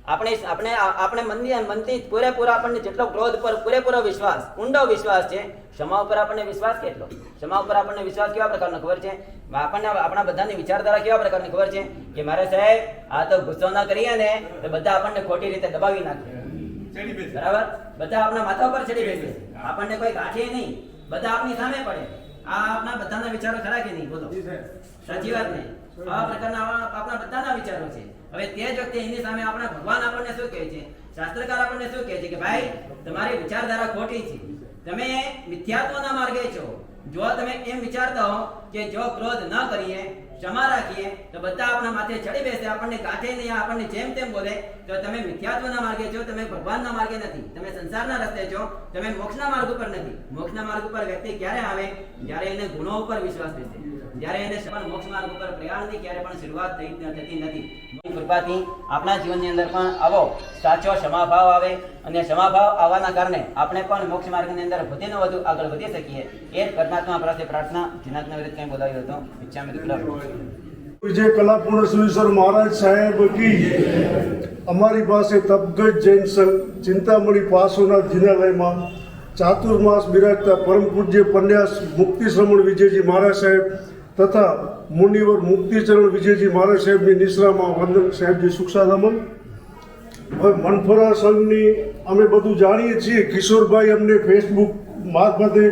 આપણે મનથી પૂરેપૂરા આપણને જેટલો ક્રોધ ઉપર પૂરેપૂરો વિશ્વાસ, ઊંડો વિશ્વાસ છે, ક્ષમા ઉપર આપણને વિશ્વાસ કેટલો? ક્ષમા ઉપર આપણને વિશ્વાસ કેવા પ્રકારનો ખબર છે? આપણને આપણા બધાની વિચારધારા કેવા પ્રકારની ખબર છે કે મારે સાહેબ આ તો ગુસ્સો ના કરીએ ને તો બધા આપણને ખોટી રીતે દબાવી નાખે. બરાબર. બધા આપણા માથા ઉપર ચડી બેસે, આપણને કોઈ ગાંઠે નહીં, બધા આપણી સામે પડે. આ આપણા બધાના વિચારો ખરા કે નહીં? બોલો, સાચી વાત નહીં? આવા પ્રકારના આપણા બધાના વિચારો છે. હવે તે જ વખતે એની સામે આપણા ભગવાન આપણને શું કહે છે? શાસ્ત્રકાર આપણને શું કહે છે કે ભાઈ તમારી વિચારધારા ખોટી છે, તમે મિથ્યાત્વના માર્ગે છો. જો તમે એમ વિચારતા હો કે જો ક્રોધ ન કરીએ, ક્ષમા રાખીએ તો બધા આપણા માથે ચડી બેસે, આપણને ગાંઠે નહીં, આપણને જેમ તેમ બોલે, તો તમે મિથ્યાત્વના માર્ગે છો, તમે ભગવાનના માર્ગે નથી, તમે સંસારના રસ્તે છો, તમે મોક્ષના માર્ગ ઉપર નથી. મોક્ષના માર્ગ ઉપર વ્યક્તિ ક્યારે આવે? જ્યારે એને ગુણો ઉપર વિશ્વાસ બેસે, જ્યારે એને મોક્ષ માર્ગ ઉપર પ્રયાણની ક્યારે પણ શરૂઆત થતી નથી. કૃપાથી આપણા જીવનની અંદર પણ આવો સાચો ક્ષમાભાવ આવે, અને ક્ષમાભાવ આવવાના કારણે આપણે પણ મોક્ષ માર્ગની અંદર વધીને વધુ આગળ વધી શકીએ. એ જ પરમાત્મા પાસે પ્રાર્થના. જનાતના વિરુદ્ધ કંઈ બોલાવ્યો હતો? ઈચ્છા વિજય કલાપૂર્ણ સુરેશ્વર મહારાજ સાહેબ કી અમારી પાસે તપગજ જૈન સંઘ ચિંતામણી પાર્શ્વનાથ જિનાલયમાં ચાતુર્માસ બિરાજતા પરમ પૂજ્ય પન્યાસ મુક્તિ શ્રમણ વિજયજી મહારાજ સાહેબ તથા મુનિવર મુક્તિચરણ વિજયજી મહારાજ સાહેબની નિશ્રામાં વંદન. સાહેબજી સુખસાદામન. હવે મનફરા સંઘની અમે બધું જાણીએ છીએ. કિશોરભાઈ અમને ફેસબુક મારફતે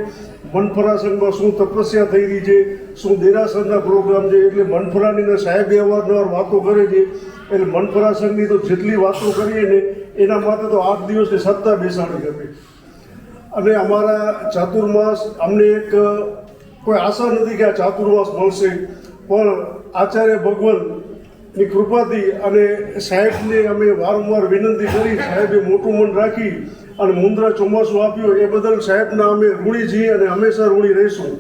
મનફરા સંઘમાં શું તપસ્યા થઈ રહી છે, શું દેરાસરના પ્રોગ્રામ છે, એટલે મનફરાની સાહેબે અવારનવાર વાતો કરે છે. એટલે મનફરા સંઘની તો જેટલી વાતો કરીએ ને એના માટે તો 8 દિવસની સત્તા બેસાડી હતી. અને અમારા ચાતુર્માસ અમને એક કોઈ આશા નથી કે આ ચાતુર્માસ મળશે, પણ આચાર્ય ભગવાનની કૃપાથી અને સાહેબને અમે વારંવાર વિનંતી કરી, સાહેબે મોટું મન રાખી અને મુંદ્રા ચોમાસું આપ્યું. એ બદલ સાહેબના અમે ઋણી છીએ અને હંમેશા ઋણી રહીશું.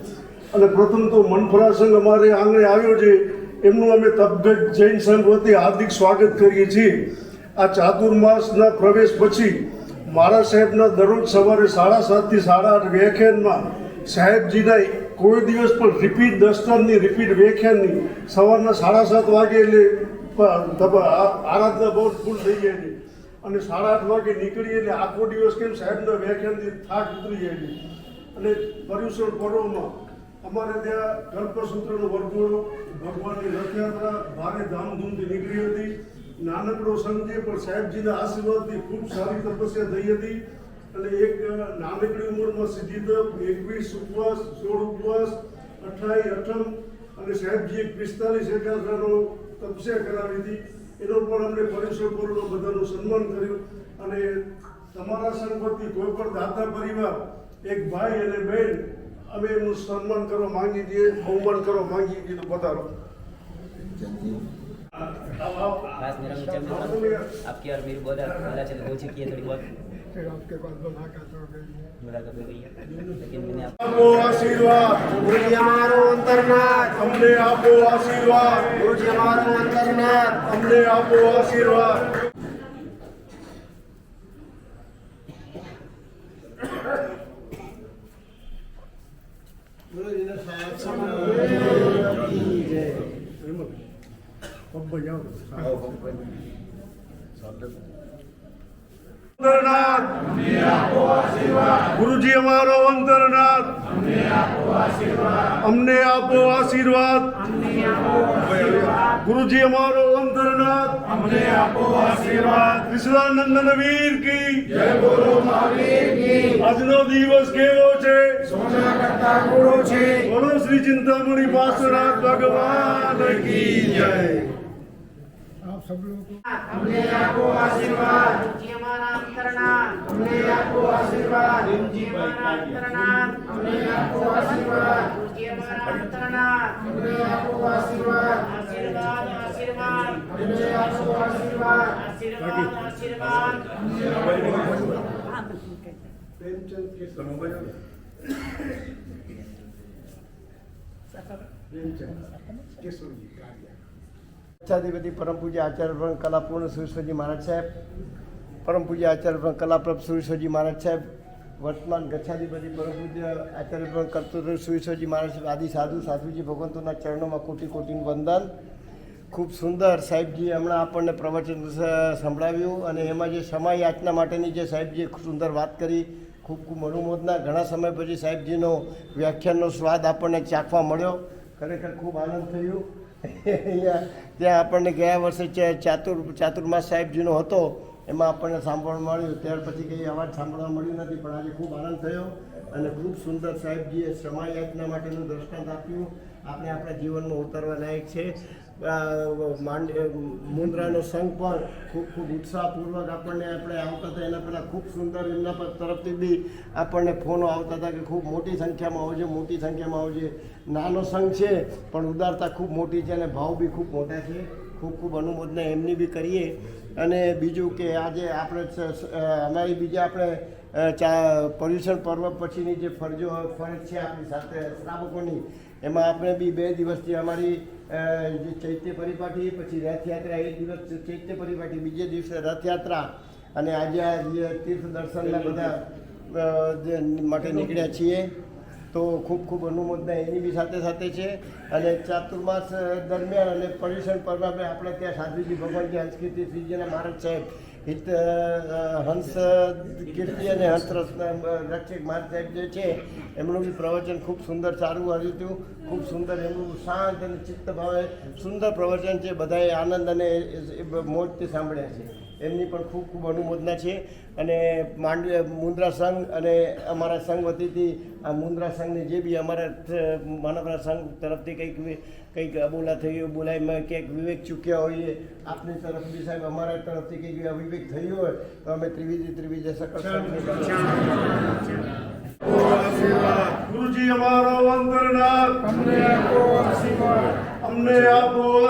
અને પ્રથમ તો મનફરા સંઘ અમારે આંગણે આવ્યો છે, એમનું અમે તપગજ જૈન સંઘ વતી હાર્દિક સ્વાગત કરીએ છીએ. આ ચાતુર્માસના પ્રવેશ પછી મારા સાહેબના દરરોજ સવારે 7:30 થી 8:30 વ્યાખ્યાનમાં સાહેબજીના કોઈ દિવસ પણ રિપીટ દસ્તરની રિપીટ વ્યાખ્યાનની સવારના 7:30 વાગે એટલે આરાધના બહુ ફૂલ થઈ જાય છે. અને 8:30 વાગે નીકળી એટલે આખો દિવસ કેમ સાહેબના વ્યાખ્યાનથી થાક ઉતરી જાય છે. અને પર્યુષણ પર્વમાં અમારે ત્યાં કલ્પસૂત્રનો વરઘોડો, ભગવાનની રથયાત્રા ભારે ધામધૂમથી નીકળી હતી. નાનકડો સંઘ છે પણ સાહેબજીના આશીર્વાદથી ખૂબ સારી તપસ્યા થઈ હતી. અને એક નાનકડી ઉંમરમાં સિદ્ધિ તપ, 21 ઉપવાસ, 16 ઉપવાસ, 28 અઠમ અને સાહેબજીએ 45 એકાદશાનો તપસ્યા કરાવી હતી. એનો પણ અમને પર્યુષણ પર્વમાં બધાનું સન્માન કર્યું. અને તમારા સંઘ વતી કોઈ પણ દાતા પરિવાર, એક ભાઈ અને બહેન, અમે એમનું સન્માન કરવા માંગીએ છીએ, બહુમાન કરવા માંગીએ છીએ. તો પધારો. खास मेरा मित्र आपकी और मेरी बहुत पहला चले हो चुकी है थोड़ी बहुत फिर आपके पास मुलाकात हो गई है लेकिन मैंने आपको आशीर्वाद ગુરુજી અમારો અંતરનાથ, हमने आपको आशीर्वाद ગુરુજી અમારો અંતરનાથ. हमने आपको आशीर्वाद अंतरनाथ, गुरुजी हमारो अंतरनाथ, हमने आपको आशीर्वाद, गुरुजी हमारो अंतरनाथ, हमने आपको आशीर्वाद. कृष्णानंदन वीर की जय बोलो महावीर की. આજનો દિવસ કેવો છે? સોના કરતા ગોળો છે. બોલો શ્રી ચિંતામણી પાર્શ્વનાથ ભગવાન की जय. आप सब लोग हमने आपको आशीर्वाद. ગુરુજી અમારા અંતરનાથ, हमने आपको आशीर्वाद. ગુરુજી અમારા અંતરનાથ, हमने आपको आशीर्वाद. ગુરુજી અમારા અંતરનાથ, हमने आपको आशीर्वाद. आशीर्वाद आशीर्वाद, हमने आपको आशीर्वाद. आशीर्वाद आशीर्वाद. प्रेमचंद के અધિપતિ પરમ પૂજ્ય આચાર્ય બ્રહ્મ કલાપૂર્ણ સુરેશ્વરજી મહારાજ સાહેબ, પરમ પૂજ્ય આચાર્ય બ્રહ્મ કલાપ્રભ સુરેશ્વરજી મહારાજ સાહેબ, વર્તમાન ગચ્છાધિપતિ પરમ પૂજ્ય આચાર્ય બ્રહ્મ કર્તૃ સુરેશ્વરજી મહારાજ સાહેબ, આદિ સાધુ સાધુજી ભગવંતોના ચરણોમાં કોટી કોટીનું વંદન. ખૂબ સુંદર સાહેબજીએ હમણાં આપણને પ્રવચન સંભળાવ્યું અને એમાં જે સમય યાચના માટેની જે સાહેબજીએ સુંદર વાત કરી, ખૂબ ખૂબ અનુમોદના. ઘણા સમય પછી સાહેબજીનો વ્યાખ્યાનનો સ્વાદ આપણને ચાખવા મળ્યો. ખરેખર ખૂબ આનંદ થયો. અહીંયા ત્યાં આપણને ગયા વર્ષે ચાતુર્માસ સાહેબજીનો હતો, એમાં આપણને સાંભળવા મળ્યું. ત્યાર પછી કંઈ અવાજ સાંભળવા મળ્યું નથી, પણ આજે ખૂબ આનંદ થયો અને ખૂબ સુંદર સાહેબજીએ સમય યાચના માટેનું દ્રષ્ટાંત આપ્યું. આપણે આપણા જીવનમાં ઉતારવા લાયક છે. મુન્દ્રાનો સંઘ પણ ખૂબ ખૂબ ઉત્સાહપૂર્વક આપણે આવતા હતા. એના પહેલાં ખૂબ સુંદર એમના પર તરફથી બી આપણને ફોનો આવતા હતા કે ખૂબ મોટી સંખ્યામાં આવજો, મોટી સંખ્યામાં આવજે. નાનો સંઘ છે પણ ઉદારતા ખૂબ મોટી છે અને ભાવ બી ખૂબ મોટા છે. ખૂબ ખૂબ અનુમોદના એમની બી કરીએ. અને બીજું કે આજે આપણે અમારી બીજા આપણે પર્યુષણ પર્વ પછીની જે ફરજ છે આપણી સાથે શ્રાવકોની, એમાં આપણે બી 2 દિવસથી અમારી જે ચૈત્ય પરિપાટી, પછી રથયાત્રા, એક દિવસ ચૈત્ય પરિપાટી, બીજે દિવસે રથયાત્રા, અને આજે આ જે તીર્થ દર્શનના બધા માટે નીકળ્યા છીએ. તો ખૂબ ખૂબ અનુમોદના એની બી સાથે સાથે છે. અને ચાતુર્માસ દરમિયાન અને પર્યુષણ પર્વમાં આપણે ત્યાં સાધુજી ભગવાનજી હંસકીર્તિ શ્રીજીના મહારાજ સાહેબ હંસ કીર્તિ અને હંસ રક્ષક મહારાજ સાહેબ જે છે એમનું બી પ્રવચન ખૂબ સુંદર સારું આવ્યું હતું. ખૂબ સુંદર એમનું શાંત અને ચિત્ત ભાવે સુંદર પ્રવચન છે. બધાએ આનંદ અને મોજથી સાંભળ્યા છે. એમની પણ ખૂબ ખૂબ અનુમોદના છે. અને મુન્દ્રા સંઘ અને અમારા સંઘ વતીથી આ મુન્દ્રા સંઘની જે બી અમારા માનવરા સંઘ તરફથી કંઈક અબોલા થઈ હોય, બોલાઈમાં ક્યાંક વિવેક ચૂક્યા હોઈએ, આપની તરફથી સાહેબ અમારા તરફથી કંઈક અવિવેક થયું હોય તો અમે ત્રિવિધ સકળ गुरुजी हमारो अंतरनाथ, हमने आपको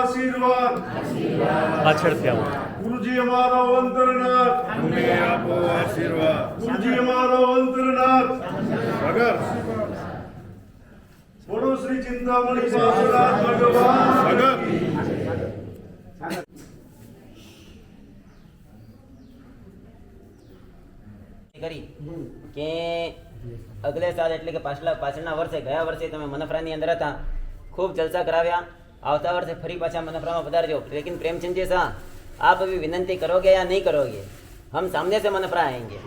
आशीर्वाद. પાછળથી આવો. गुरुजी हमारो अंतरनाथ, हमने आपको आशीर्वाद. गुरुजी हमारो अंतरनाथ. अगर बोलो श्री चिंतामणि पार्श्वनाथ भगवान अगर કરી કે અગલે સાલ એટલે કે પાછળના વર્ષે, ગયા વર્ષે તમે મનફરાની અંદર હતા, ખૂબ જલસા કરાવ્યા. આવતા વર્ષે ફરી પાછા મનફરામાં પધારજો. લેકિન પ્રેમચંદજી શાહ, આપ અભી વિનંતી કરોગે યા નહીં કરોગે? हम सामने से मनपरा आएंगे।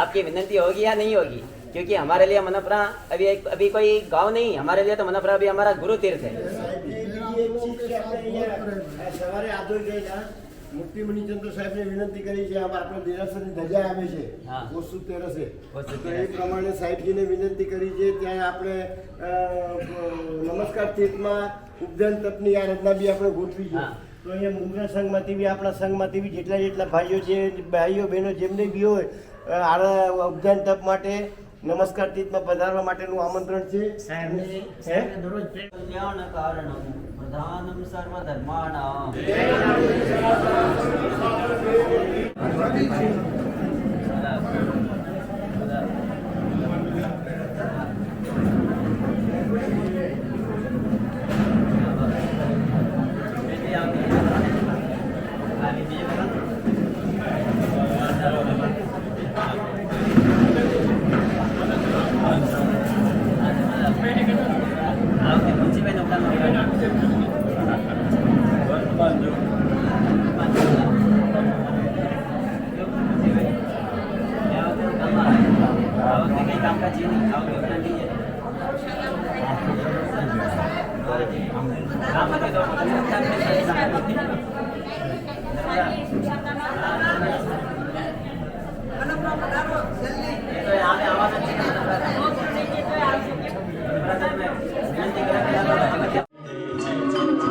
आपकी विनती होगी या नहीं होगी? क्योंकि हमारे लिए मनपरा अभी कोई गांव नहीं, हमारे लिए तो मनपरा भी हमारा गुरु तीर्थ है। સવારે આદોઈ ગયેલા મુક્તિ મણિચંદ્ર સાહેબને વિનંતી કરી છે. આપણે દેરાસરની ધજા આવે છે હા. ઓસુ તેરસે, ઓસુ તો એ પ્રમાણે સાહેબજીને વિનંતી કરી છે. ત્યાં આપણે નમસ્કાર તીર્થમાં ઉપદાન તપની આ રચના બી આપણે ગોઠવી છે. હા. તો અહીંયા મુંદ્રા સંઘમાંથી બી આપણા સંઘમાંથી બી જેટલા ભાઈઓ છે, ભાઈઓ બહેનો જેમને બી હોય આ ઉપદાન તપ માટે નમસ્કાર તીર્થમાં પધારવા માટેનું આમંત્રણ છે. કલ્યાણ કારણમ પ્રધાનમ સર્વધર્માણામ.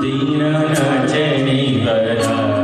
દીન રજની કરા